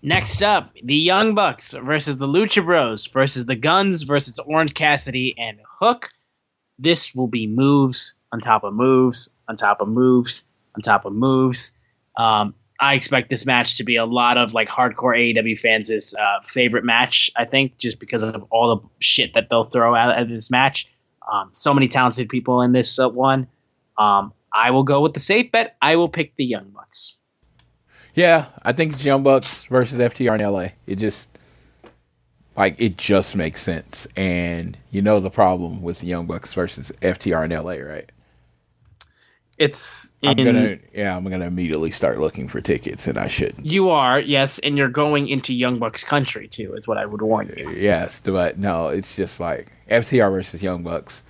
Next up, the Young Bucks versus the Lucha Bros versus the Guns versus Orange Cassidy and Hook. This will be moves on top of moves on top of moves on top of moves. I expect this match to be a lot of like hardcore AEW fans' favorite match, I think, just because of all the shit that they'll throw out at this match. So many talented people in this one. I will go with the safe bet. I will pick the Young Bucks. Yeah, I think it's Young Bucks versus FTR in LA. It just makes sense. And you know the problem with the Young Bucks versus FTR in LA, right? I'm gonna immediately start looking for tickets, and I shouldn't. You are, yes, and you're going into Young Bucks country too, is what I would warn you. Yes, but no, it's just like FTR versus Young Bucks.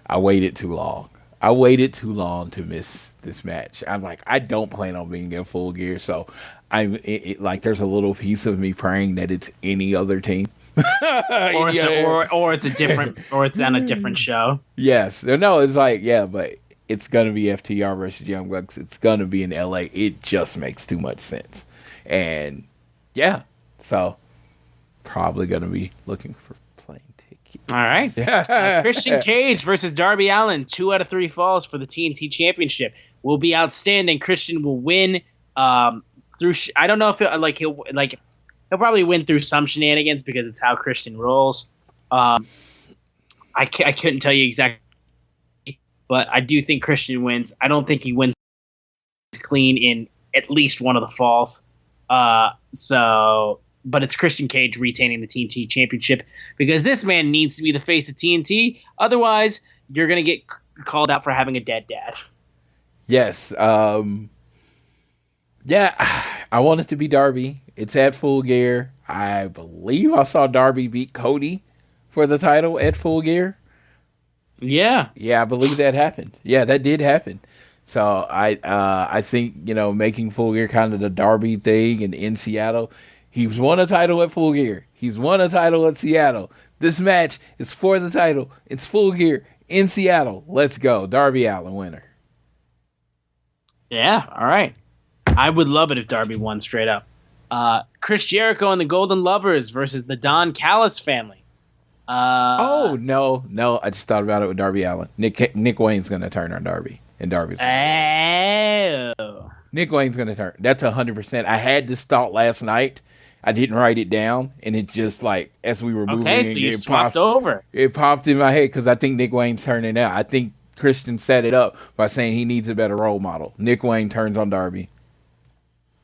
I waited too long. To miss this match. I'm like, I don't plan on being in Full Gear, so there's a little piece of me praying that it's any other team. or it's a different, or it's on a different show. Yes, no, it's like but. It's going to be FTR versus Young Bucks. It's going to be in LA. It just makes too much sense. And, so probably going to be looking for plane tickets. All right. Christian Cage versus Darby Allin. 2 out of 3 falls for the TNT Championship. Will be outstanding. Christian will win through. I don't know if he'll probably win through some shenanigans because it's how Christian rolls. I couldn't tell you exactly. But I do think Christian wins. I don't think he wins clean in at least one of the falls. But it's Christian Cage retaining the TNT Championship because this man needs to be the face of TNT. Otherwise, you're going to get called out for having a dead dad. Yes. I want it to be Darby. It's at Full Gear. I believe I saw Darby beat Cody for the title at Full Gear. Yeah, I believe that happened. Yeah, that did happen. So I think making Full Gear kind of the Darby thing and in Seattle, he's won a title at Full Gear. He's won a title at Seattle. This match is for the title. It's Full Gear in Seattle. Let's go, Darby Allin winner. Yeah, all right. I would love it if Darby won straight up. Chris Jericho and the Golden Lovers versus the Don Callis family. No! I just thought about it with Darby Allin. Nick Wayne's gonna turn on Darby, and Darby's. Oh. Nick Wayne's gonna turn. That's 100%. I had this thought last night, I didn't write it down, and it just like as we were moving, Okay, so you swapped over. It popped in my head because I think Nick Wayne's turning out. I think Christian set it up by saying he needs a better role model. Nick Wayne turns on Darby.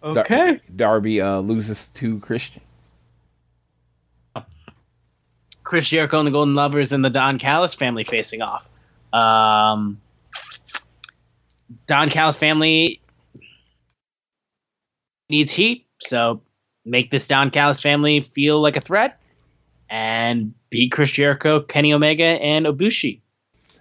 Okay. Darby loses to Christian. Chris Jericho and the Golden Lovers and the Don Callis family facing off. Don Callis family needs heat, so make this Don Callis family feel like a threat and beat Chris Jericho, Kenny Omega, and Ibushi.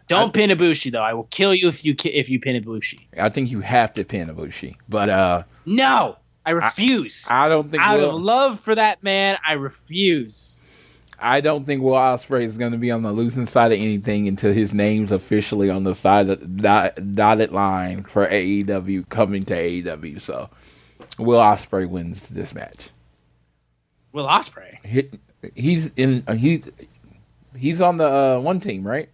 Don't pin Ibushi though. I will kill you if you pin Ibushi. I think you have to pin Ibushi, but no, I refuse. I don't think out of love for that man, I refuse. I don't think Will Ospreay is going to be on the losing side of anything until his name's officially on the side of dotted line for AEW coming to AEW. So Will Ospreay wins this match. Will Ospreay? He's on the one team, right?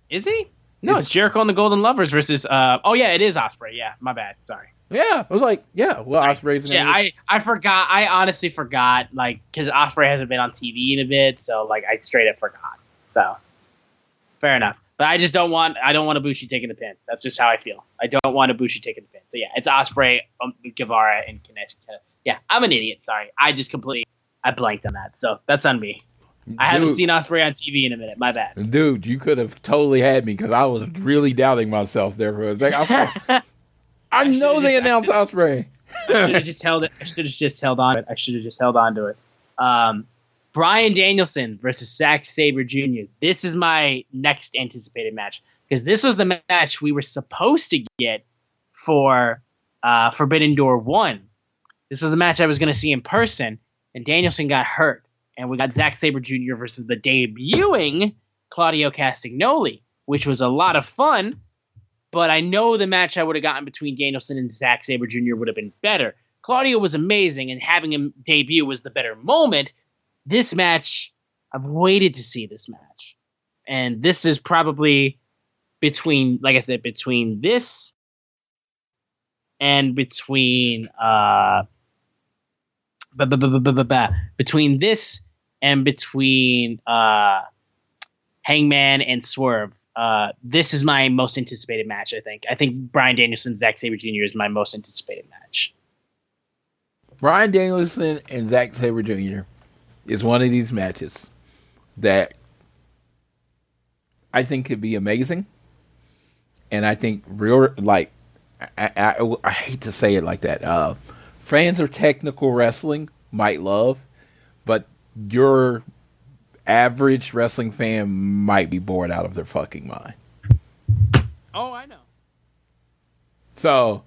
Is he? No, it's Jericho and the Golden Lovers versus. Oh yeah, it is Ospreay. Yeah, my bad. Sorry. Yeah, I was like, yeah, Will Ospreay's. Yeah, I forgot. I honestly forgot, like, because Ospreay hasn't been on TV in a bit, so like I straight up forgot. So fair enough. But I just don't want Ibushi taking the pin. That's just how I feel. I don't want Ibushi taking the pin. So yeah, it's Ospreay, Guevara, and Kinetic. Yeah, I'm an idiot. Sorry, I blanked on that. So that's on me. I haven't seen Ospreay on TV in a minute. My bad. Dude, you could have totally had me because I was really doubting myself there for a second. I know they announced Ospreay. I should have just held it. I should have just held on to it. Bryan Danielson versus Zack Sabre Jr. This is my next anticipated match because this was the match we were supposed to get for Forbidden Door 1. This was the match I was going to see in person, and Danielson got hurt. And we got Zack Sabre Jr. versus the debuting Claudio Castagnoli, which was a lot of fun. But I know the match I would have gotten between Danielson and Zack Sabre Jr. would have been better. Claudio was amazing, and having him debut was the better moment. This match, I've waited to see this match. And this is probably between, like I said, between this and between between this and between Hangman and Swerve. This is my most anticipated match, I think. I think Bryan Danielson, Zack Sabre Jr. is my most anticipated match. Bryan Danielson and Zack Sabre Jr. is one of these matches that I think could be amazing. And I think I hate to say it like that. Fans of technical wrestling might love, but your average wrestling fan might be bored out of their fucking mind. Oh, I know. So,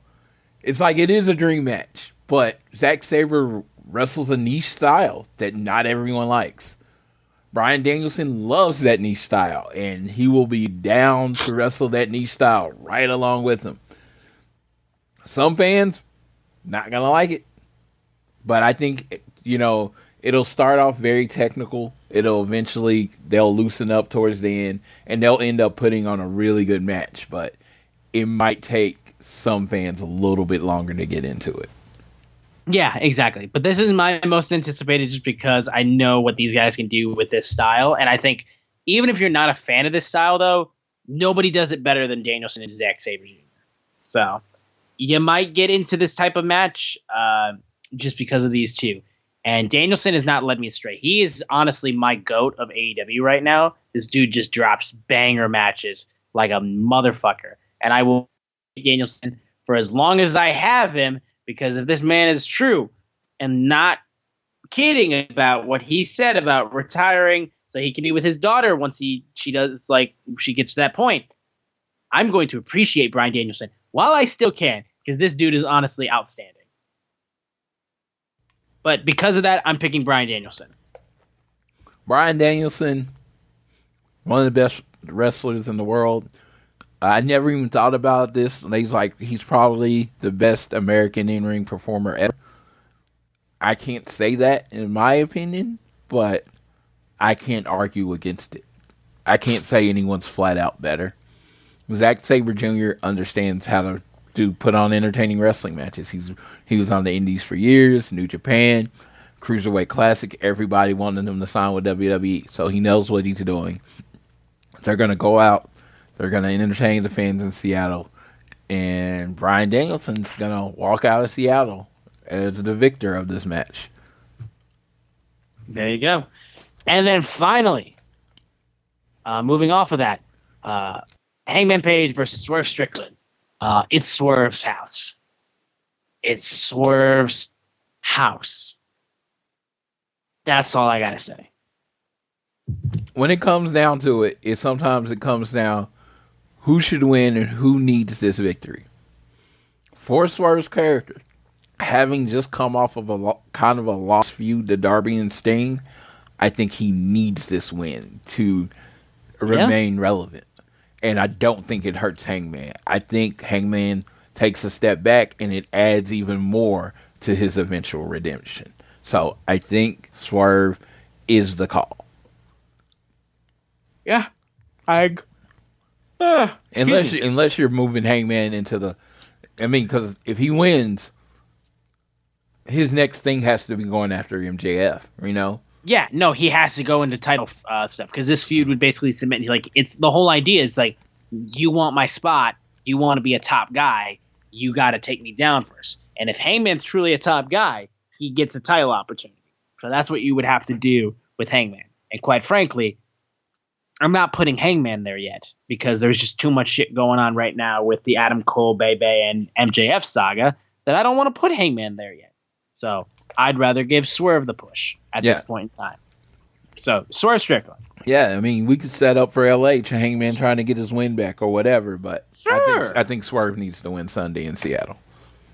it's like it is a dream match, but Zack Sabre wrestles a niche style that not everyone likes. Bryan Danielson loves that niche style, and he will be down to wrestle that niche style right along with him. Some fans, not going to like it. But I think, it'll start off very technical. They'll loosen up towards the end, and they'll end up putting on a really good match. But it might take some fans a little bit longer to get into it. Yeah, exactly. But this is my most anticipated just because I know what these guys can do with this style. And I think even if you're not a fan of this style, though, nobody does it better than Danielson and Zack Sabre Jr. So you might get into this type of match just because of these two. And Danielson has not led me astray. He is honestly my GOAT of AEW right now. This dude just drops banger matches like a motherfucker. And I will Danielson for as long as I have him, because if this man is true and not kidding about what he said about retiring so he can be with his daughter once she gets to that point, I'm going to appreciate Bryan Danielson while I still can, because this dude is honestly outstanding. But because of that, I'm picking Bryan Danielson. Bryan Danielson, one of the best wrestlers in the world. I never even thought about this. He's probably the best American in-ring performer ever. I can't say that in my opinion, but I can't argue against it. I can't say anyone's flat out better. Zack Sabre Jr. understands how to to put on entertaining wrestling matches. He was on the Indies for years, New Japan, Cruiserweight Classic. Everybody wanted him to sign with WWE, so he knows what he's doing. They're going to go out. They're going to entertain the fans in Seattle. And Bryan Danielson's going to walk out of Seattle as the victor of this match. There you go. And then finally, moving off of that, Hangman Page versus Swerve Strickland. It's Swerve's house. It's Swerve's house. That's all I got to say. When it comes down to it, sometimes it comes down who should win and who needs this victory. For Swerve's character, having just come off of a kind of a lost feud to Darby and Sting, I think he needs this win to remain relevant. And I don't think it hurts Hangman. I think Hangman takes a step back and it adds even more to his eventual redemption. So I think Swerve is the call. Yeah. Unless you're moving Hangman into the... I mean, because if he wins, his next thing has to be going after MJF, you know? Yeah, no, he has to go into title stuff because this feud would basically cement. Like, it's the whole idea is like, you want my spot, you want to be a top guy, you got to take me down first. And if Hangman's truly a top guy, he gets a title opportunity. So that's what you would have to do with Hangman. And quite frankly, I'm not putting Hangman there yet because there's just too much shit going on right now with the Adam Cole, Bebe, and MJF saga that I don't want to put Hangman there yet. So I'd rather give Swerve the push at this point in time. So Swerve Strickland. Yeah, I mean, we could set up for LH, Hangman trying to get his win back or whatever, but sure. I think Swerve needs to win Sunday in Seattle.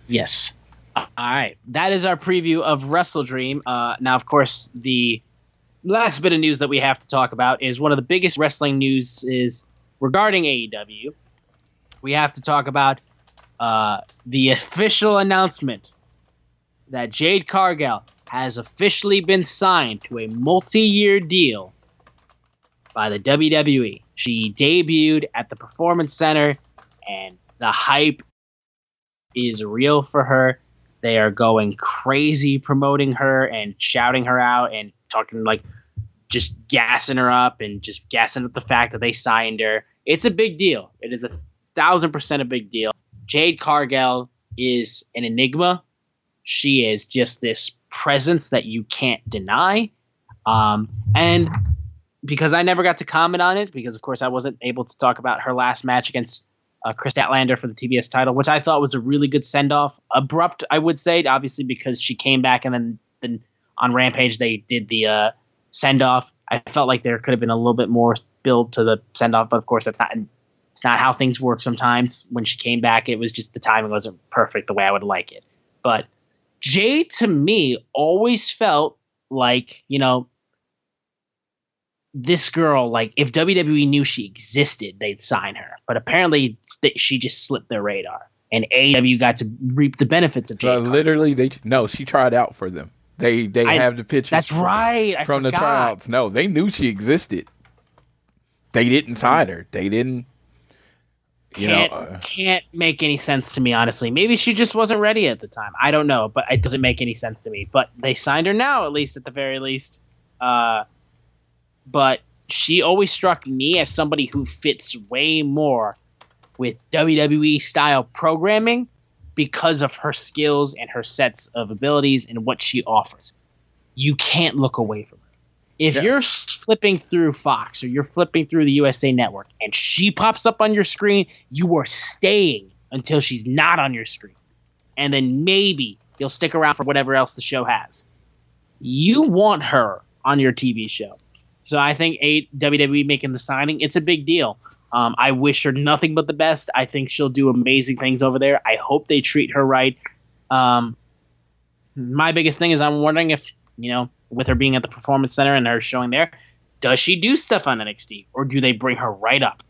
Yes. All right. That is our preview of WrestleDream. Now, of course, the last bit of news that we have to talk about is one of the biggest wrestling news is regarding AEW. We have to talk about the official announcement that Jade Cargill has officially been signed to a multi-year deal by the WWE. She debuted at the Performance Center, and the hype is real for her. They are going crazy promoting her and shouting her out and talking like just gassing her up and just gassing up the fact that they signed her. It's a big deal. It is 1,000% a big deal. Jade Cargill is an enigma. She is just this presence that you can't deny. And because I never got to comment on it, because of course I wasn't able to talk about her last match against Chris Statlander for the TBS title, which I thought was a really good send-off. Abrupt, I would say, obviously because she came back and then on Rampage they did the send-off. I felt like there could have been a little bit more build to the send-off, but of course it's not how things work sometimes. When she came back, it was just the timing wasn't perfect the way I would like it. But Jade, to me, always felt like, you know, this girl, like, if WWE knew she existed, they'd sign her. But apparently, she just slipped their radar. And AEW got to reap the benefits of Jade. Literally, she tried out for them. They have the pictures. That's right. From the tryouts. No, they knew she existed. They didn't sign her. They didn't. Can't make any sense to me, honestly. Maybe she just wasn't ready at the time. I don't know, but it doesn't make any sense to me. But they signed her now, at least at the very least. But she always struck me as somebody who fits way more with WWE style programming because of her skills and her sets of abilities and what she offers. You can't look away from her. If you're flipping through Fox or you're flipping through the USA Network and she pops up on your screen, you are staying until she's not on your screen. And then maybe you'll stick around for whatever else the show has. You want her on your TV show. So I think WWE making the signing, it's a big deal. I wish her nothing but the best. I think she'll do amazing things over there. I hope they treat her right. My biggest thing is I'm wondering if, you know, with her being at the Performance Center and her showing there, does she do stuff on NXT or do they bring her right up?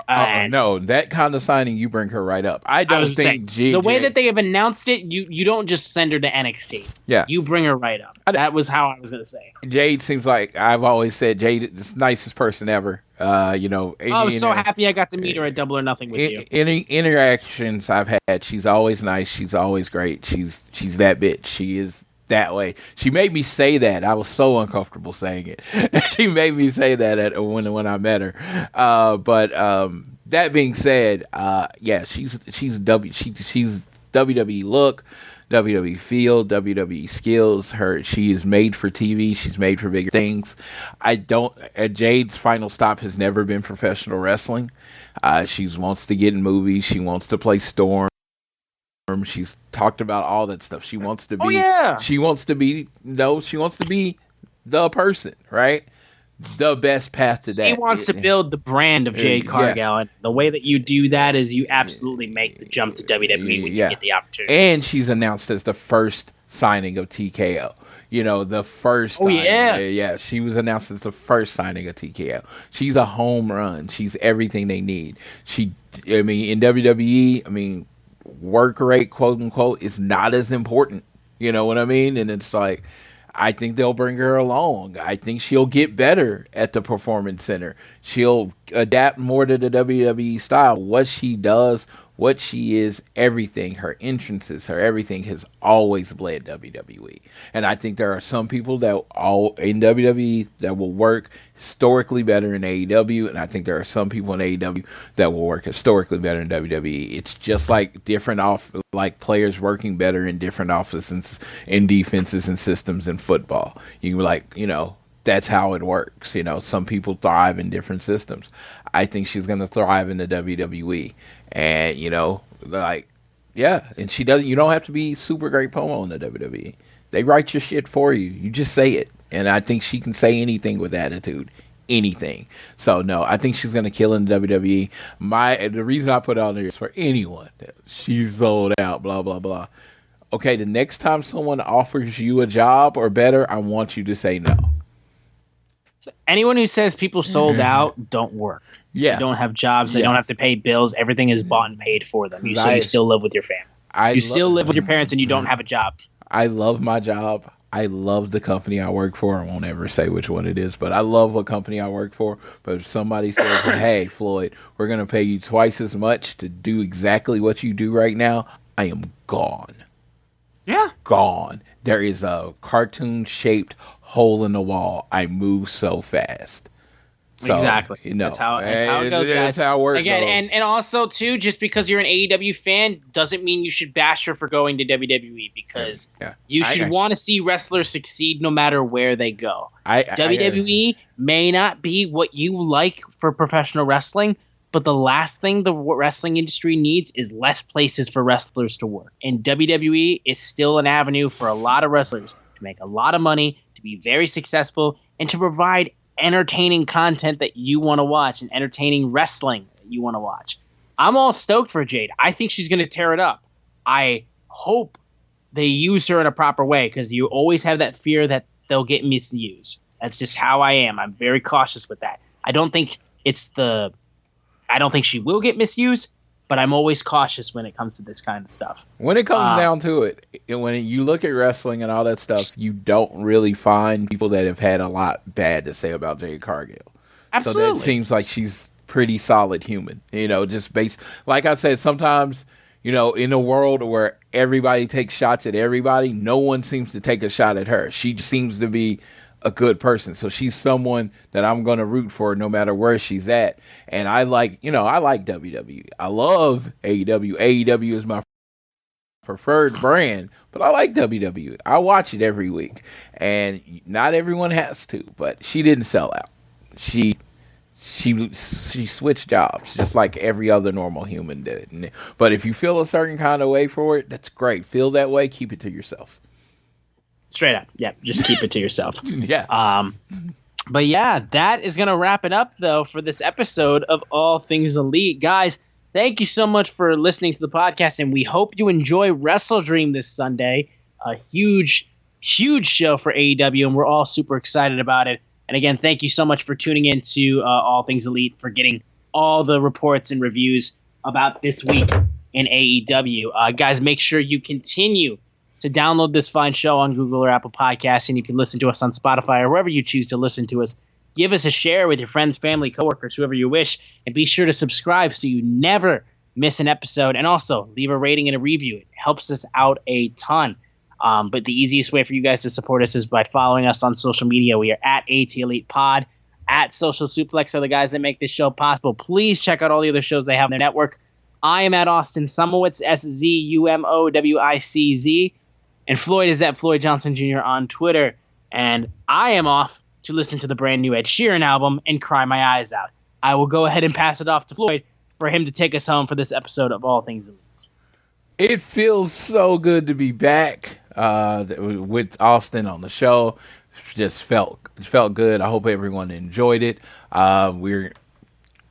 No, that kind of signing, you bring her right up. I don't think the way that they have announced it, you don't just send her to NXT. Yeah. You bring her right up. That was how I was going to say. Jade seems like, I've always said, Jade is the nicest person ever. I was so happy I got to meet her at Double or Nothing with you. Any interactions I've had, she's always nice. She's always great. She's that bitch. She is that way. She made me say that. I was so uncomfortable saying it. She made me say that when I met her. But that being said, she's WWE look, WWE feel, WWE skills. She is made for TV. She's made for bigger things. Jade's final stop has never been professional wrestling. She wants to get in movies. She wants to play Storm. She's talked about all that stuff. She wants to be. Oh yeah. She wants to be the person, right? The best path to that. She wants to build the brand of Jade Cargill, and the way that you do that is you absolutely make the jump to WWE when you get the opportunity. And she's announced as the first signing of TKO. The first. Oh signing. Yeah. She was announced as the first signing of TKO. She's a home run. She's everything they need. In WWE, work rate, quote unquote, is not as important. You know what I mean? And it's like, I think they'll bring her along. I think she'll get better at the Performance Center. She'll adapt more to the WWE style. What she does, what she is, everything, her entrances, her everything has always bled WWE. And I think there are some people in WWE that will work historically better in AEW, and I think there are some people in AEW that will work historically better in WWE. It's just like like players working better in different offices and defenses and systems in football. You that's how it works. Some people thrive in different systems. I think she's going to thrive in the WWE. And, and she doesn't, you don't have to be super great promo in the WWE. They write your shit for you. You just say it. And I think she can say anything with attitude. Anything. So, no, I think she's going to kill in the WWE. The reason I put it on there is for anyone. She's sold out, blah, blah, blah. Okay, the next time someone offers you a job or better, I want you to say no. Anyone who says people sold out don't work. Yeah. They don't have jobs. They don't have to pay bills. Everything is bought and paid for them. You still live with your family. You still live with your parents and you don't have a job. I love my job. I love the company I work for. I won't ever say which one it is, but I love what company I work for. But if somebody says, hey, Floyd, we're going to pay you twice as much to do exactly what you do right now, I am gone. Yeah. Gone. There is a cartoon-shaped hole in the wall. I move so fast. So, exactly. That's how it goes, guys. That's how it works. Again, and also too, just because you're an AEW fan doesn't mean you should bash her for going to WWE, because you should want to see wrestlers succeed no matter where they go. WWE may not be what you like for professional wrestling, but the last thing the wrestling industry needs is less places for wrestlers to work. And WWE is still an avenue for a lot of wrestlers to make a lot of money, to be very successful, and to provide entertaining content that you want to watch and entertaining wrestling that you want to watch. I'm all stoked for Jade. I think she's going to tear it up. I hope they use her in a proper way, because you always have that fear that they'll get misused. That's just how I am. I'm very cautious with that. I don't think she will get misused, but I'm always cautious when it comes to this kind of stuff. When it comes down to it, when you look at wrestling and all that stuff, you don't really find people that have had a lot bad to say about Jade Cargill. Absolutely. So that seems like she's pretty solid human. Just based, like I said, sometimes, in a world where everybody takes shots at everybody, no one seems to take a shot at her. She seems to be a good person. So she's someone that I'm going to root for no matter where she's at. And I like WWE. I love AEW. AEW is my preferred brand, but I like WWE. I watch it every week. And not everyone has to, but she didn't sell out. She switched jobs just like every other normal human did. But if you feel a certain kind of way for it, that's great. Feel that way, keep it to yourself. Straight up. Yeah, just keep it to yourself. Yeah. But yeah, that is going to wrap it up, though, for this episode of All Things Elite. Guys, thank you so much for listening to the podcast, and we hope you enjoy WrestleDream this Sunday. A huge, huge show for AEW, and we're all super excited about it. And again, thank you so much for tuning in to All Things Elite, for getting all the reports and reviews about this week in AEW. Guys, make sure you continue to download this fine show on Google or Apple Podcasts, and you can listen to us on Spotify or wherever you choose to listen to us. give us a share with your friends, family, coworkers, whoever you wish, and be sure to subscribe so you never miss an episode. And also leave a rating and a review. It helps us out a ton. But the easiest way for you guys to support us is by following us on social media. We are at AT Elite Pod, at Social Suplex are the guys that make this show possible. Please check out all the other shows they have on their network. I am at Austin Sumowitz, SZUMOWICZ, and Floyd is at Floyd Johnson Jr. on Twitter. And I am off to listen to the brand new Ed Sheeran album and cry my eyes out. I will go ahead and pass it off to Floyd for him to take us home for this episode of All Things Elite. It feels so good to be back with Austin on the show. Just felt good. I hope everyone enjoyed it.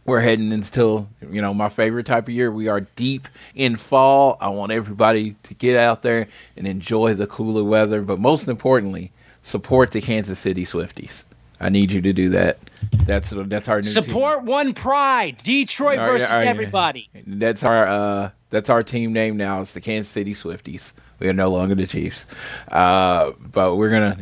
We're heading into, my favorite type of year. We are deep in fall. I want everybody to get out there and enjoy the cooler weather, but most importantly, support the Kansas City Swifties. I need you to do that. That's our new support team. One Pride, Detroit versus everybody. That's our team name now. It's the Kansas City Swifties. We are no longer the Chiefs, but we're gonna,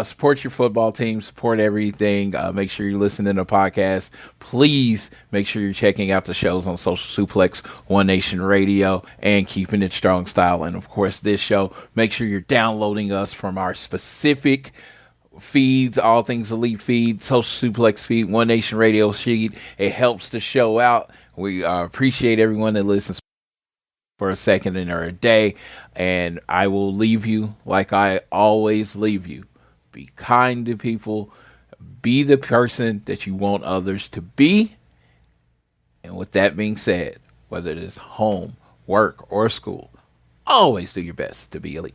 support your football team, support everything. Make sure you're listening to the podcast. Please make sure you're checking out the shows on Social Suplex, One Nation Radio, and Keeping It Strong Style. And of course, this show, make sure you're downloading us from our specific feeds, All Things Elite feed, Social Suplex feed, One Nation Radio feed. It helps the show out. We appreciate everyone that listens for a second or a day, and I will leave you like I always leave you. Be kind to people. Be the person that you want others to be. And with that being said, whether it is home, work, or school, always do your best to be elite.